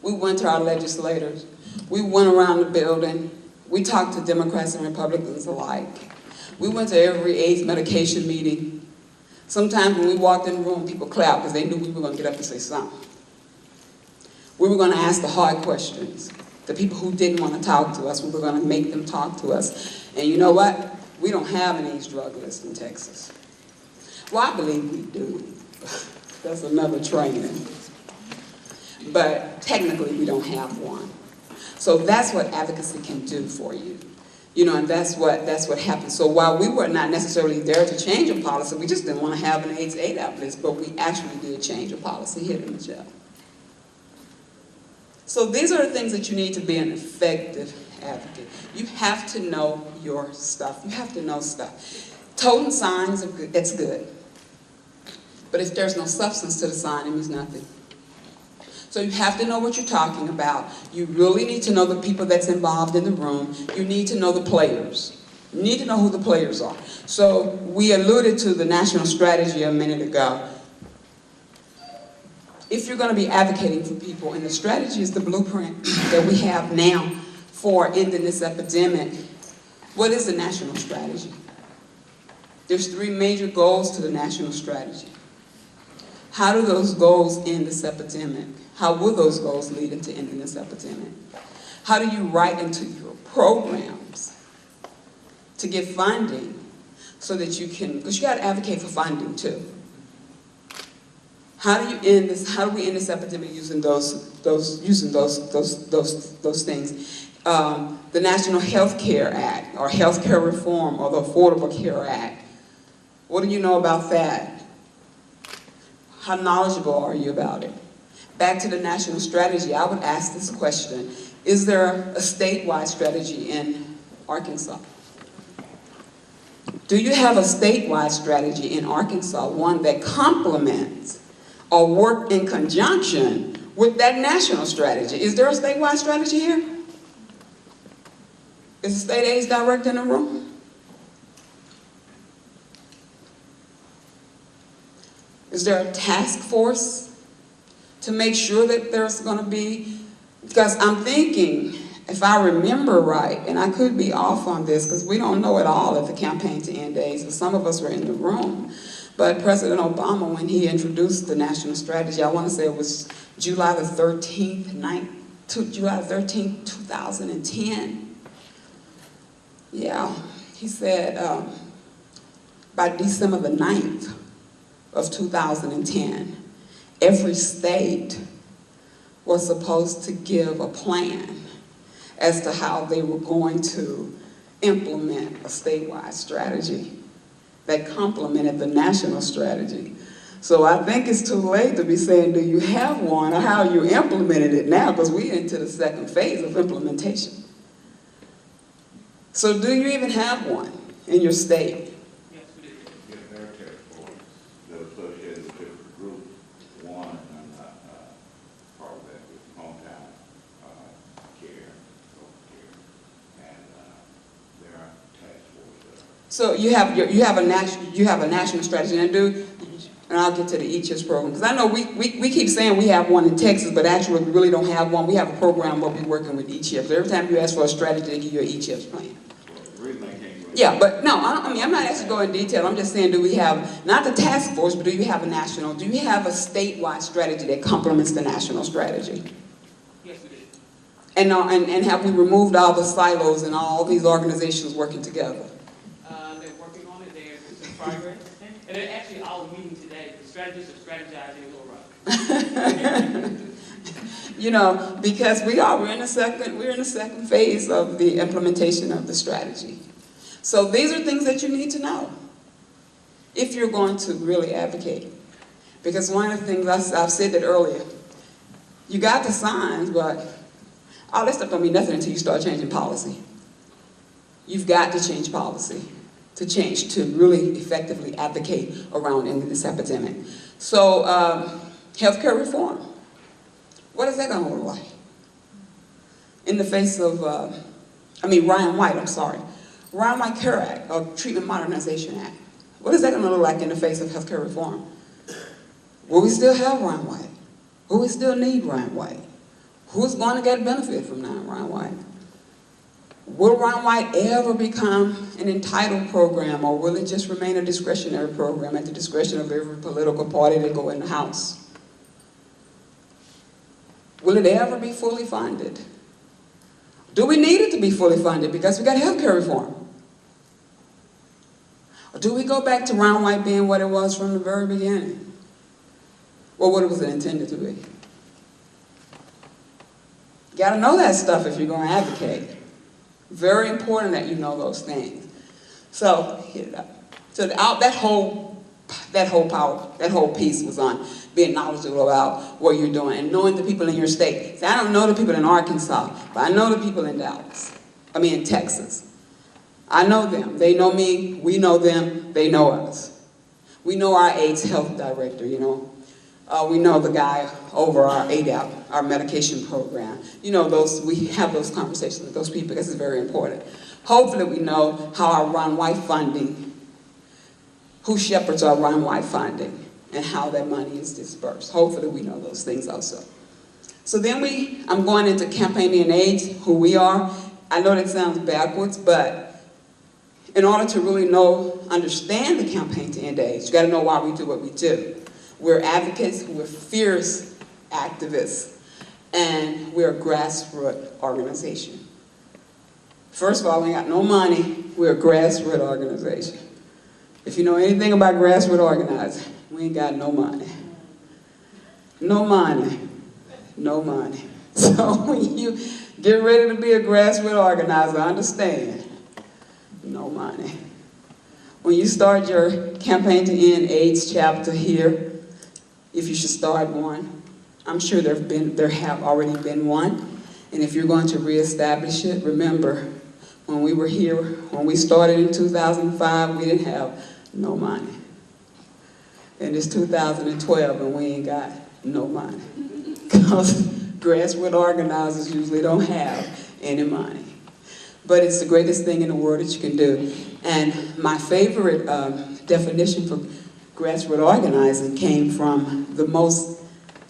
We went to our legislators. We went around the building. We talked to Democrats and Republicans alike. We went to every AIDS medication meeting. Sometimes when we walked in the room, people clapped because they knew we were going to get up and say something. We were going to ask the hard questions. The people who didn't want to talk to us, we were going to make them talk to us. And you know what? We don't have an AIDS drug list in Texas. Well, I believe we do. That's another training. But technically, we don't have one. So that's what advocacy can do for you. You know, and that's what happened. So while we were not necessarily there to change a policy, we just didn't want to have an AIDS ADAP list, but we actually did change a policy here in Michelle. So these are the things that you need to be an effective advocate. You have to know your stuff. You have to know stuff. Totem signs are good. That's good. But if there's no substance to the sign, it means nothing. So you have to know what you're talking about. You really need to know the people that's involved in the room. You need to know the players. You need to know who the players are. So we alluded to the national strategy a minute ago. If you're going to be advocating for people, and the strategy is the blueprint that we have now for ending this epidemic, what is the national strategy? There's 3 major goals to the national strategy. How do those goals end this epidemic? How will those goals lead into ending this epidemic? How do you write into your programs to get funding so that you can, because you got to advocate for funding too. How do you end this? How do we end this epidemic using those things? The National Health Care Act, or Health Care Reform, or the Affordable Care Act. What do you know about that? How knowledgeable are you about it? Back to the national strategy, I would ask this question. Is there a statewide strategy in Arkansas? Do you have a statewide strategy in Arkansas, one that complements or work in conjunction with that national strategy? Is there a statewide strategy here? Is the state AIDS director in the room? Is there a task force to make sure that there's going to be, because I'm thinking, if I remember right, and I could be off on this because we don't know it all at the Campaign to End AIDS, but some of us were in the room, but President Obama, when he introduced the national strategy, I want to say it was July the 13th, 2010. Yeah, he said by December the 9th of 2010, every state was supposed to give a plan as to how they were going to implement a statewide strategy that complemented the national strategy. So I think it's too late to be saying, do you have one, or how you implemented it now, because we're into the second phase of implementation. So do you even have one in your state? Yes, there are task forces that are associated with different groups. One, and I'm not part of that, with hometown care, health care, and there are task forces. So you have a national strategy, and I'll get to the ECHIPS program, because I know we keep saying we have one in Texas, but actually we really don't have one. We have a program where we're working with ECHIPS. Every time you ask for a strategy, they give you an ECHIPS plan. Yeah, but no, I mean, I'm not asking to go in detail. I'm just saying, do we have, not the task force, but do you have a national, do you have a statewide strategy that complements the national strategy? Yes, we do. And have we removed all the silos and all these organizations working together? They're working on it, there's some progress. And they're actually all meeting today. The strategists are strategizing in Little Rock. You know, because we're in the second phase of the implementation of the strategy. So these are things that you need to know if you're going to really advocate. Because one of the things, I've said that earlier, you got the signs, but all that stuff don't mean nothing until you start changing policy. You've got to change policy to really effectively advocate around ending this epidemic. So, healthcare reform. What is that going to look like? In the face of, Ryan White Care Act, or Treatment Modernization Act. What is that going to look like in the face of healthcare reform? Will we still have Ryan White? Will we still need Ryan White? Who's going to get benefit from now, Ryan White? Will Ryan White ever become an entitled program, or will it just remain a discretionary program at the discretion of every political party that go in the House? Will it ever be fully funded? Do we need it to be fully funded because we got healthcare reform? Or do we go back to Ryan White being what it was from the very beginning? Or what it was intended to be? You got to know that stuff if you're going to advocate. Very important that you know those things. So, hit it up. So that whole piece was on being knowledgeable about what you're doing and knowing the people in your state. See, I don't know the people in Arkansas, but I know the people in in Texas. I know them. They know me. We know them. They know us. We know our AIDS health director, you know. We know the guy over our ADAP, our medication program. You know, we have those conversations with those people because it's very important. Hopefully we know how our Ron White funding, who shepherds our Ron White funding, and how that money is dispersed. Hopefully we know those things also. So then I'm going into campaigning in AIDS, who we are. I know that sounds backwards, but in order to really understand the campaign to end AIDS, you got to know why we do what we do. We're advocates, we're fierce activists, and we're a grassroots organization. First of all, we ain't got no money, we're a grassroots organization. If you know anything about grassroots organizing, we ain't got no money. No money. No money. So when you get ready to be a grassroots organizer, understand, no money. When you start your campaign to end AIDS chapter here, if you should start one, I'm sure there have already been one. And if you're going to reestablish it, remember, when we were here, when we started in 2005, we didn't have no money. And it's 2012 and we ain't got no money. Because grassroots organizers usually don't have any money. But it's the greatest thing in the world that you can do. And my favorite definition for grassroots organizing came from the most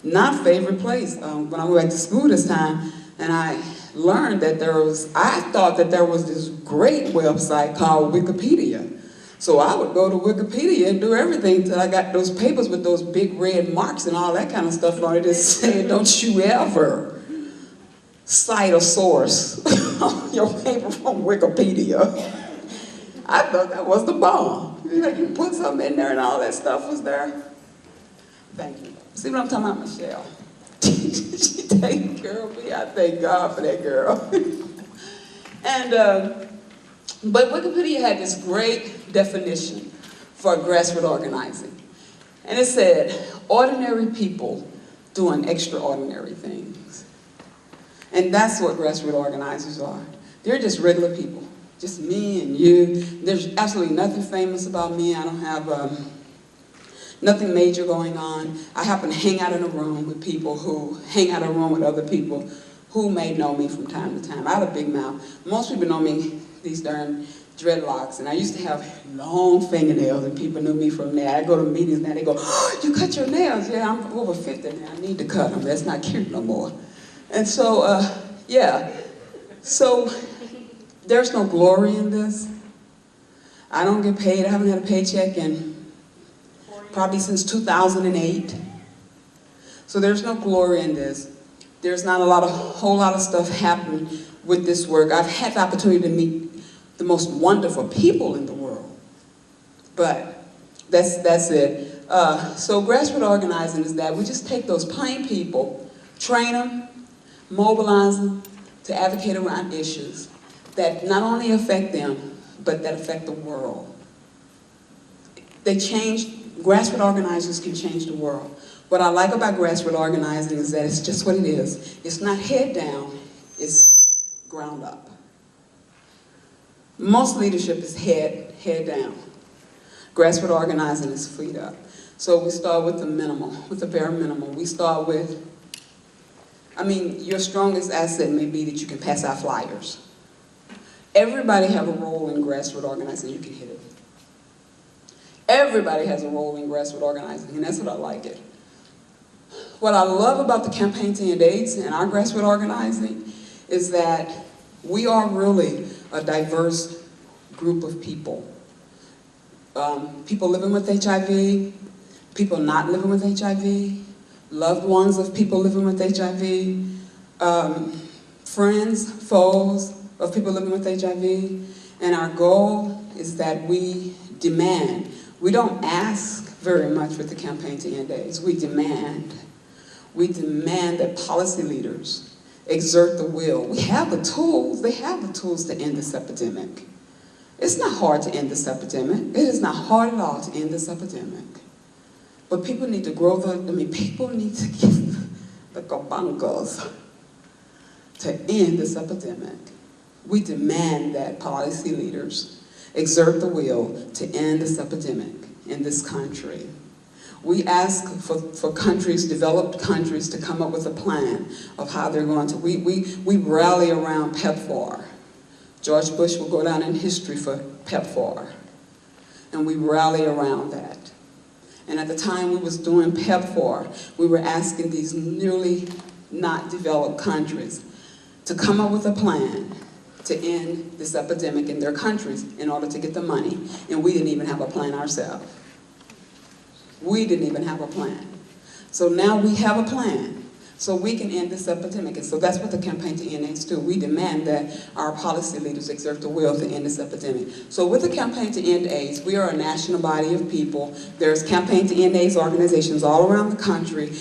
not favorite place. When I went back to school this time, and I learned that I thought that there was this great website called Wikipedia. So I would go to Wikipedia and do everything till I got those papers with those big red marks and all that kind of stuff on it that said, don't you ever cite a source on your paper from Wikipedia. I thought that was the bomb. You put something in there and all that stuff was there. Thank you. See what I'm talking about, Michelle? She taking care of me. I thank God for that girl. But Wikipedia had this great definition for grassroots organizing. And it said, ordinary people doing extraordinary things. And that's what grassroots organizers are. They're just regular people. Just me and you. There's absolutely nothing famous about me. I don't have nothing major going on. I happen to hang out in a room with people who hang out in a room with other people who may know me from time to time. I have a big mouth. Most people know me, these darn dreadlocks, and I used to have long fingernails, and people knew me from there. I go to meetings now, they go, oh, you cut your nails? Yeah, I'm over 50 now. I need to cut them. That's not cute no more. And so, yeah. So, there's no glory in this. I don't get paid. I haven't had a paycheck in probably since 2008. So there's no glory in this. There's not whole lot of stuff happening with this work. I've had the opportunity to meet the most wonderful people in the world, but that's it. So grassroots organizing is that we just take those plain people, train them, mobilize them to advocate around issues that not only affect them, but that affect the world. Grassroots organizers can change the world. What I like about grassroots organizing is that it's just what it is. It's not head down, it's ground up. Most leadership is head down. Grassroots organizing is feet up. So we start with the minimal, with the bare minimum. We start with, your strongest asset may be that you can pass out flyers. Everybody have a role in grassroots organizing. You can hit it. Everybody has a role in grassroots organizing, and that's what I like it. What I love about the Campaign to End AIDS and our grassroots organizing is that we are really a diverse group of people. People living with HIV, people not living with HIV, loved ones of people living with HIV, friends, foes of people living with HIV, and our goal is that we demand. We don't ask very much with the Campaign to End AIDS. We demand. We demand that policy leaders exert the will. We have the tools. They have the tools to end this epidemic. It's not hard to end this epidemic. It is not hard at all to end this epidemic. But people need to people need to give the kabankas to end this epidemic. We demand that policy leaders exert the will to end this epidemic in this country. We ask for countries, developed countries, to come up with a plan of how they're going to, we rally around PEPFAR. George Bush will go down in history for PEPFAR. And we rally around that. And at the time we was doing PEPFAR, we were asking these newly not developed countries to come up with a plan to end this epidemic in their countries in order to get the money. And we didn't even have a plan ourselves. We didn't even have a plan. So now we have a plan so we can end this epidemic. And so that's what the Campaign to End AIDS do. We demand that our policy leaders exert the will to end this epidemic. So with the Campaign to End AIDS, we are a national body of people. There's Campaign to End AIDS organizations all around the country.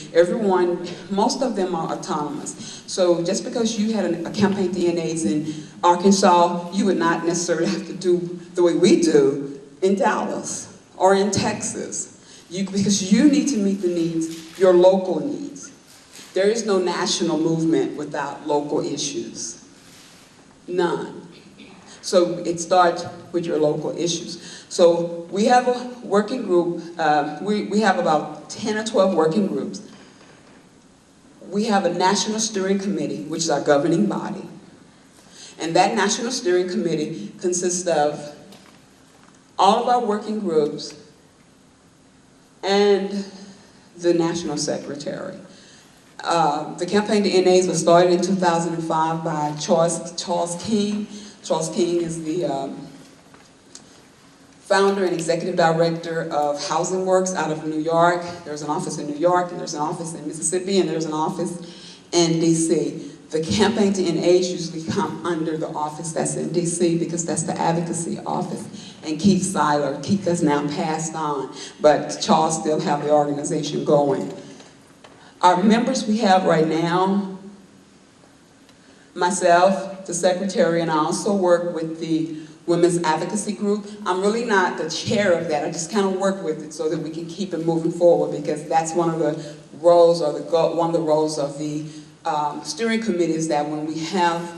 Most of them are autonomous. So just because you had a Campaign to End AIDS in Arkansas, you would not necessarily have to do the way we do in Dallas or in Texas. Because you need to meet the needs, your local needs. There is no national movement without local issues. None. So it starts with your local issues. So we have a working group. We have about 10 or 12 working groups. We have a National Steering Committee, which is our governing body. And that National Steering Committee consists of all of our working groups and the National Secretary. The Campaign to End AIDS was started in 2005 by Charles King. Charles King is the founder and executive director of Housing Works out of New York. There's an office in New York, and there's an office in Mississippi, and there's an office in DC. The Campaign to End AIDS usually come under the office that's in DC because that's the advocacy office. And Keith Seiler, Keith has now passed on, but Charles still have the organization going. Our members we have right now, myself, the secretary, and I also work with the Women's Advocacy Group. I'm really not the chair of that. I just kind of work with it so that we can keep it moving forward, because that's one of the roles, or one of the roles of the steering committee, is that when we have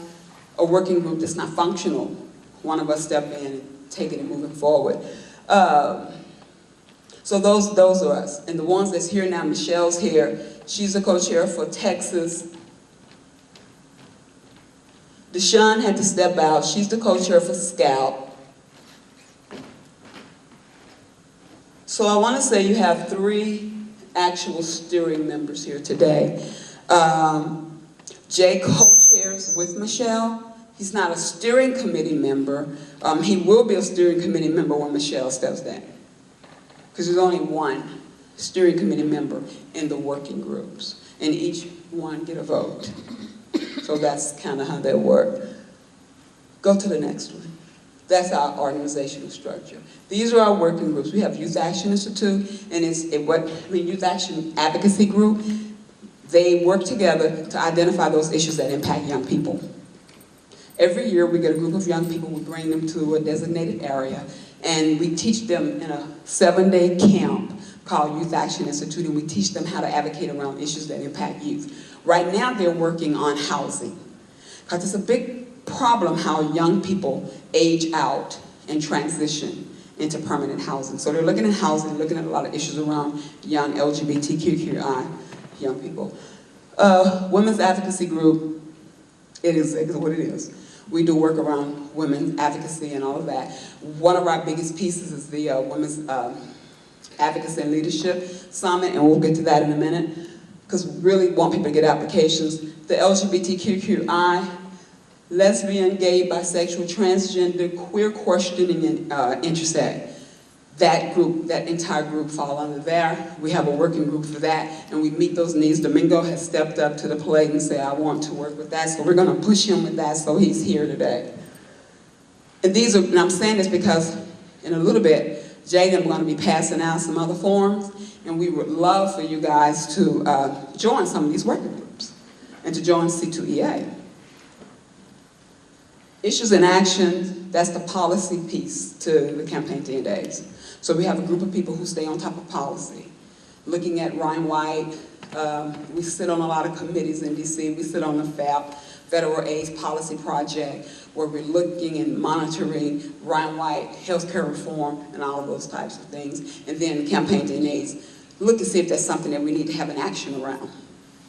a working group that's not functional, one of us step in and take it and move it forward. So those are us. And the ones that's here now, Michelle's here. She's a co-chair for Texas. Deshawn had to step out. She's the co-chair for Scout. So I want to say you have 3 actual steering members here today. Jay co-chairs with Michelle. He's not a steering committee member. He will be a steering committee member when Michelle steps down, because there's only one steering committee member in the working groups. and each one get a vote. So that's kind of how that works. Go to the next one. That's our organizational structure. These are our working groups. We have Youth Action Institute, and Youth Action Advocacy Group. They work together to identify those issues that impact young people. Every year we get a group of young people, we bring them to a designated area, and we teach them in a 7-day camp called Youth Action Institute, and we teach them how to advocate around issues that impact youth. Right now they're working on housing, because it's a big problem how young people age out and transition into permanent housing. So they're looking at housing, looking at a lot of issues around young LGBTQI young people. Women's Advocacy Group, it is what it is. We do work around women's advocacy and all of that. One of our biggest pieces is the Women's Advocacy and Leadership Summit, and we'll get to that in a minute, because we really want people to get applications. The LGBTQI, lesbian, gay, bisexual, transgender, queer questioning, and intersex. That group, that entire group fall under there. We have a working group for that, and we meet those needs. Domingo has stepped up to the plate and said, I want to work with that, so we're gonna push him with that, so he's here today. And I'm saying this because in a little bit, Jay and I'm gonna be passing out some other forms, and we would love for you guys to join some of these working groups and to join C2EA. Issues and Action, that's the policy piece to the Campaign to End AIDS. So we have a group of people who stay on top of policy, looking at Ryan White. We sit on a lot of committees in DC. We sit on the FAP, Federal AIDS Policy Project, where we're looking and monitoring Ryan White, healthcare reform, and all of those types of things. And then Campaign to End AIDS, look to see if that's something that we need to have an action around,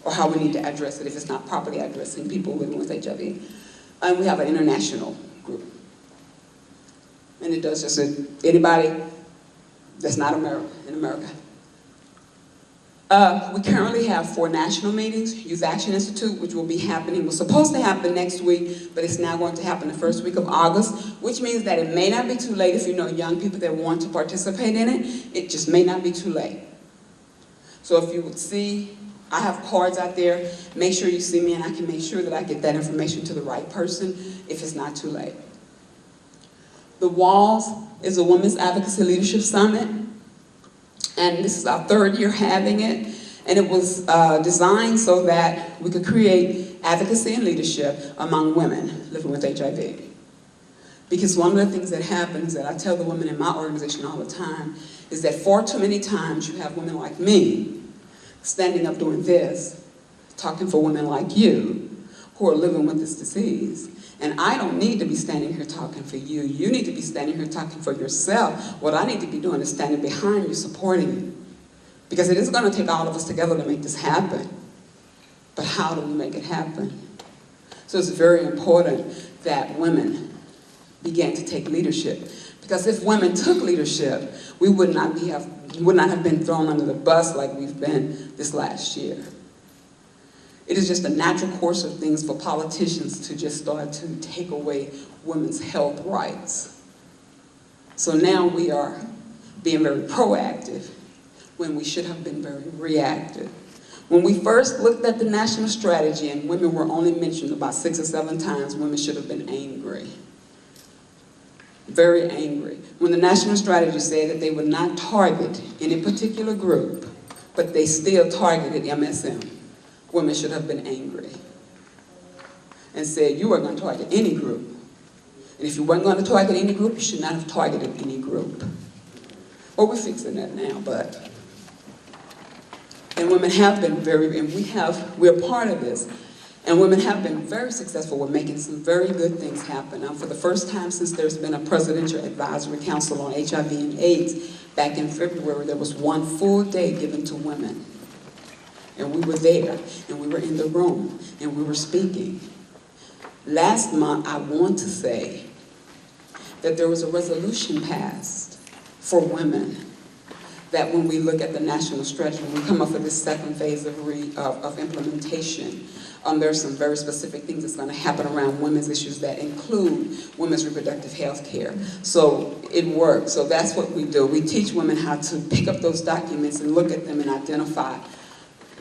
or how we need to address it if it's not properly addressing people living with HIV. And we have an international group. And it does just anybody that's not in America. We currently have 4 national meetings. Youth Action Institute, which will be happening, was supposed to happen next week, but it's now going to happen the first week of August, which means that it may not be too late if you know young people that want to participate in it. It just may not be too late. So if you would see, I have cards out there. Make sure you see me, and I can make sure that I get that information to the right person if it's not too late. The Walls is a Women's Advocacy Leadership Summit, and this is our 3rd year having it, and it was designed so that we could create advocacy and leadership among women living with HIV. Because one of the things that happens, that I tell the women in my organization all the time, is that far too many times you have women like me standing up doing this, talking for women like you who are living with this disease. And I don't need to be standing here talking for you. You need to be standing here talking for yourself. What I need to be doing is standing behind you, supporting you. Because it is going to take all of us together to make this happen. But how do we make it happen? So it's very important that women begin to take leadership. Because if women took leadership, we would not have been thrown under the bus like we've been this last year. It is just a natural course of things for politicians to just start to take away women's health rights. So now we are being very proactive when we should have been very reactive. When we first looked at the national strategy and women were only mentioned about 6 or 7 times, women should have been angry. Very angry. When the national strategy said that they would not target any particular group, but they still targeted MSM, women should have been angry and said, you are going to target any group. And if you weren't going to target any group, you should not have targeted any group. Well, we're fixing that now, but. And women have been we're part of this. And women have been very successful with making some very good things happen. Now, for the first time since there's been a Presidential Advisory Council on HIV and AIDS, back in February, there was 1 full day given to women. And we were there, and we were in the room, and we were speaking. Last month, I want to say that there was a resolution passed for women that when we look at the national strategy, when we come up with this 2nd phase of implementation, there's some very specific things that's going to happen around women's issues that include women's reproductive health care. So it works. So that's what we do. We teach women how to pick up those documents and look at them and identify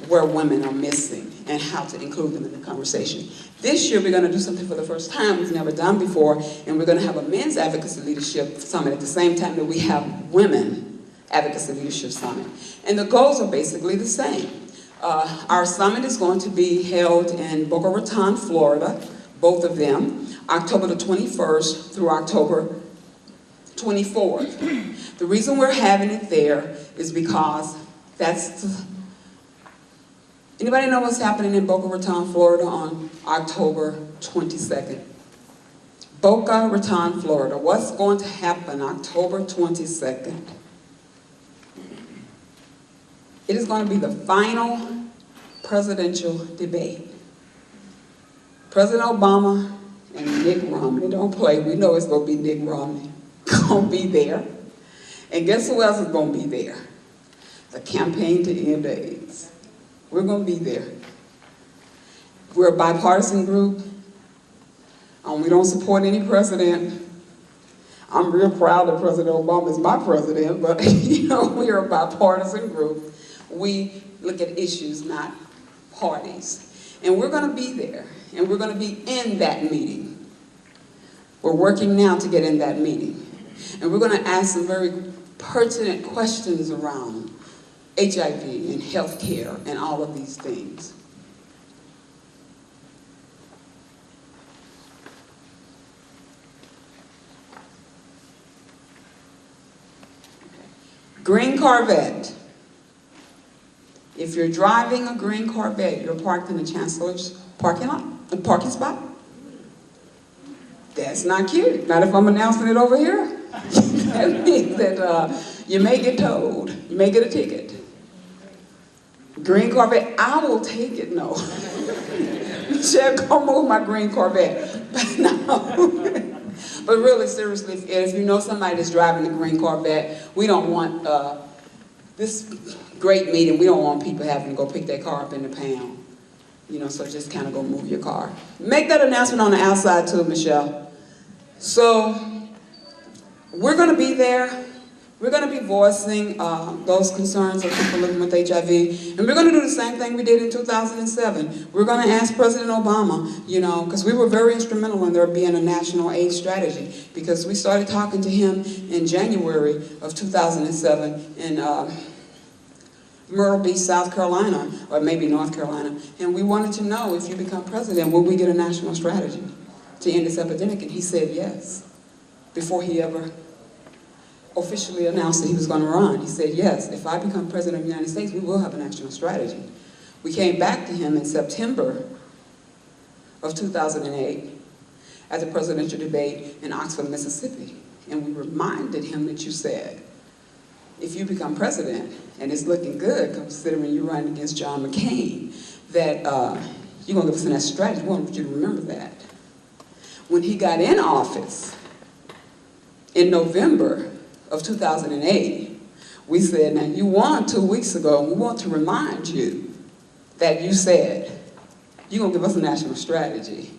where women are missing and how to include them in the conversation. This year, we're going to do something for the first time we've never done before, and we're going to have a men's advocacy leadership summit at the same time that we have women advocacy leadership summit. And the goals are basically the same. Our summit is going to be held in Boca Raton, Florida, both of them, October the 21st through October 24th. The reason we're having it there is because anybody know what's happening in Boca Raton, Florida on October 22nd? Boca Raton, Florida. What's going to happen October 22nd? It is going to be the final presidential debate. President Obama and Nick Romney, don't play, we know it's going to be Nick Romney, going to be there. And guess who else is going to be there? The Campaign to End AIDS. We're going to be there. We're a bipartisan group. We don't support any president. I'm real proud that President Obama is my president, but you know, we are a bipartisan group. We look at issues, not parties. And we're going to be there, and we're going to be in that meeting. We're working now to get in that meeting. And we're going to ask some very pertinent questions around HIV and health care and all of these things. Green Corvette. If you're driving a green Corvette, you're parked in the Chancellor's parking lot, a parking spot. That's not cute. Not if I'm announcing it over here. That means that you may get towed. You may get a ticket. Green Corvette, I will take it, no. Michelle, come move my green Corvette. No. But really, seriously, if you know somebody that's driving the green Corvette, we don't want this great meeting, we don't want people having to go pick their car up in the pound. You know, so just kind of go move your car. Make that announcement on the outside too, Michelle. So, we're going to be there. We're going to be voicing those concerns of people living with HIV. And we're going to do the same thing we did in 2007. We're going to ask President Obama, you know, because we were very instrumental in there being a national AIDS strategy. Because we started talking to him in January of 2007 in Myrtle Beach, South Carolina, or maybe North Carolina. And we wanted to know, if you become president, will we get a national strategy to end this epidemic? And he said yes, before he ever officially announced that he was going to run. He said, yes, if I become president of the United States, we will have a national strategy. We came back to him in September of 2008 at the presidential debate in Oxford, Mississippi. And we reminded him that you said, if you become president, and it's looking good considering you're running against John McCain, that you're going to give us a national strategy. We want you to remember that. When he got in office in November of 2008, we said, now you won 2 weeks ago, and we want to remind you that you said, you're going to give us a national strategy.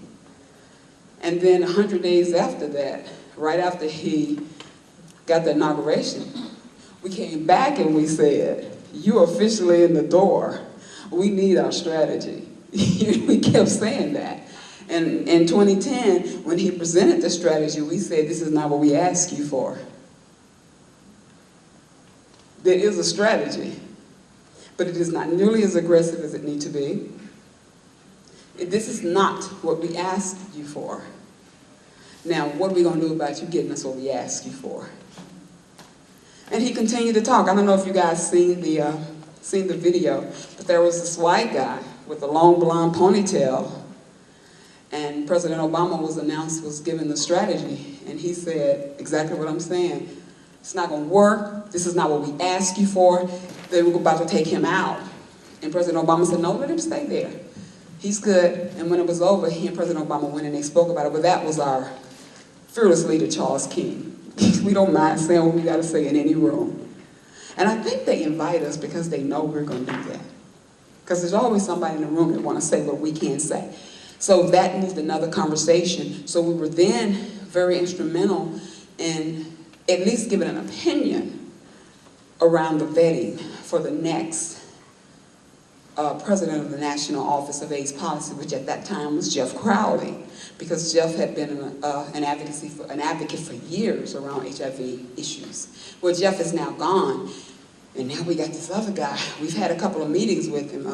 And then 100 days after that, right after he got the inauguration, we came back and we said, you're officially in the door. We need our strategy. We kept saying that. And in 2010, when he presented the strategy, we said, this is not what we asked you for. There is a strategy, but it is not nearly as aggressive as it needs to be. This is not what we asked you for. Now, what are we going to do about you getting us what we asked you for? And he continued to talk. I don't know if you guys seen the video, but there was this white guy with a long blonde ponytail, and President Obama was given the strategy, and he said exactly what I'm saying. It's not going to work. This is not what we asked you for. They were about to take him out. And President Obama said, no, let him stay there. He's good. And when it was over, he and President Obama went and they spoke about it. But that was our fearless leader, Charles King. We don't mind saying what we got to say in any room. And I think they invite us because they know we're going to do that. Because there's always somebody in the room that want to say what we can't say. So that moved another conversation. So we were then very instrumental in at least giving an opinion around the vetting for the next president of the National Office of AIDS Policy, which at that time was Jeff Crowley, because Jeff had been an advocate for years around HIV issues. Well, Jeff is now gone, and now we got this other guy. We've had a couple of meetings with him,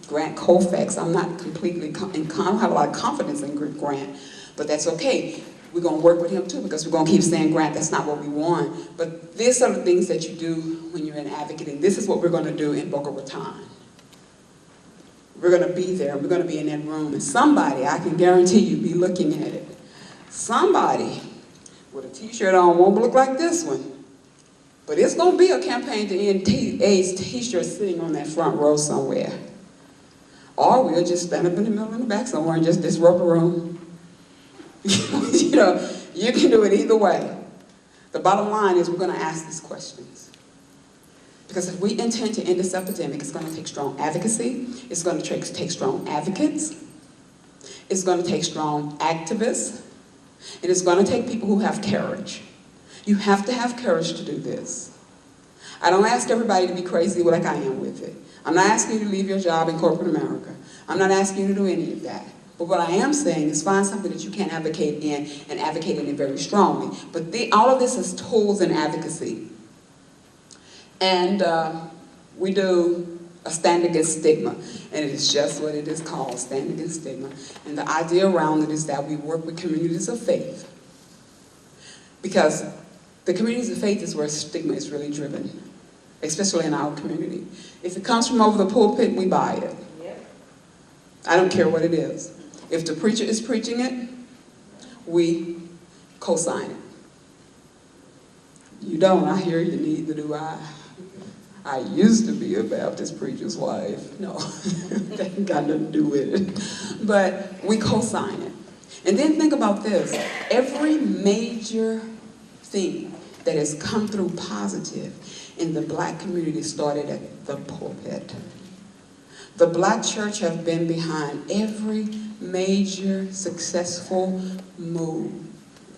Grant Colfax. I'm not completely, I don't have a lot of confidence in Grant, but that's okay. We're going to work with him too, because we're going to keep saying, Grant, that's not what we want. But these are the things that you do when you're an advocate, and this is what we're going to do in Boca Raton. We're going to be there, we're going to be in that room, and somebody, I can guarantee you, be looking at it. Somebody with a t-shirt on won't look like this one, but it's going to be a campaign to end AIDS t-shirt sitting on that front row somewhere. Or we'll just stand up in the middle in the back somewhere and just disrupt the room. You know, you can do it either way. The bottom line is we're going to ask these questions. Because if we intend to end this epidemic, it's going to take strong advocacy, it's going to take strong advocates, it's going to take strong activists, and it's going to take people who have courage. You have to have courage to do this. I don't ask everybody to be crazy like I am with it. I'm not asking you to leave your job in corporate America. I'm not asking you to do any of that. But what I am saying is find something that you can advocate in and advocate in it very strongly. But all of this is tools and advocacy. And we do a stand against stigma, and it is just what it is called, stand against stigma. And the idea around it is that we work with communities of faith, because the communities of faith is where stigma is really driven, especially in our community. If it comes from over the pulpit, we buy it. I don't care what it is. If the preacher is preaching it, we co-sign it. You don't, I hear you, neither do I. I used to be a Baptist preacher's wife. No, that ain't got nothing to do with it. But we co-sign it. And then think about this. Every major thing that has come through positive in the black community started at the pulpit. The black church has been behind every major successful move,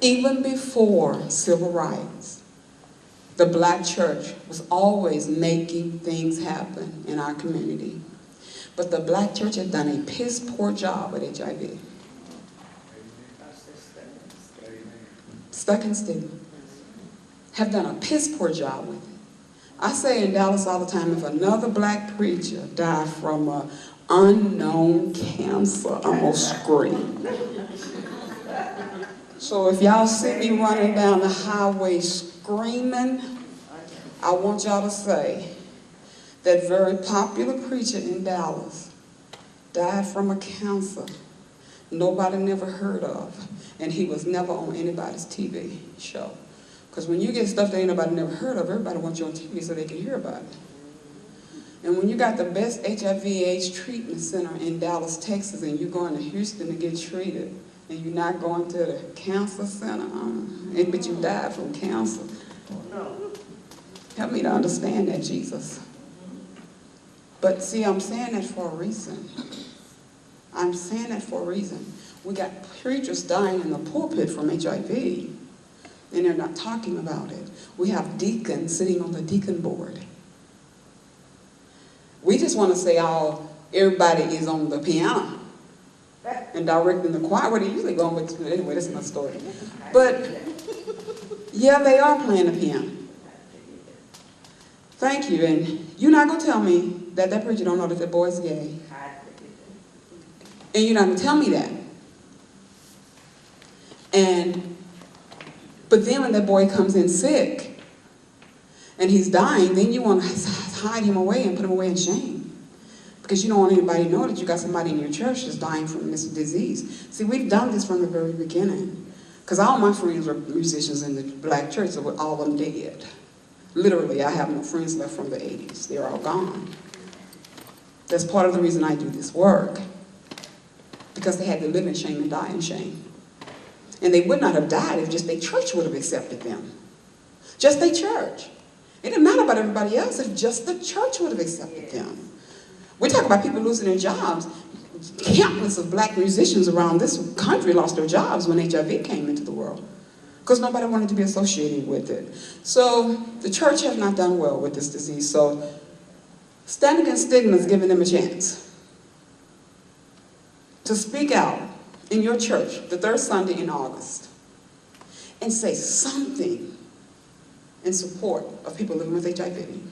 even before civil rights. The black church was always making things happen in our community. But the black church has done a piss poor job with HIV. Stuck in stigma. Have done a piss poor job with it. I say in Dallas all the time, if another black preacher died from an unknown cancer, I'm gonna scream. So if y'all see me running down the highway screaming, I want y'all to say that very popular preacher in Dallas died from a cancer nobody never heard of, and he was never on anybody's TV show. Because when you get stuff that ain't nobody never heard of, everybody wants you on TV so they can hear about it. And when you got the best HIV/AIDS treatment center in Dallas, Texas, and you're going to Houston to get treated, and you're not going to the cancer center, but you died from cancer. Help me to understand that, Jesus. But see, I'm saying that for a reason. I'm saying that for a reason. We got preachers dying in the pulpit from HIV, and they're not talking about it. We have deacons sitting on the deacon board. We just want to say everybody is on the piano and directing the choir. Where they usually going with, anyway, that's another story. But yeah, they are playing the piano. Thank you, and you're not going to tell me that that preacher don't know that that boy's gay. And you're not going to tell me that. But then when that boy comes in sick, and he's dying, then you want to hide him away and put him away in shame. Because you don't want anybody to know that you got somebody in your church that's dying from this disease. See, we've done this from the very beginning. Because all my friends were musicians in the black church, so all of them dead. Literally, I have no friends left from the 80s. They're all gone. That's part of the reason I do this work. Because they had to live in shame and die in shame. And they would not have died if just their church would have accepted them. Just their church. It didn't matter about everybody else if just the church would have accepted them. We talk about people losing their jobs. Countless of black musicians around this country lost their jobs when HIV came into the world, because nobody wanted to be associated with it. So the church has not done well with this disease. So Stand against stigma is giving them a chance to speak out in your church the third Sunday in August and say something in support of people living with HIV.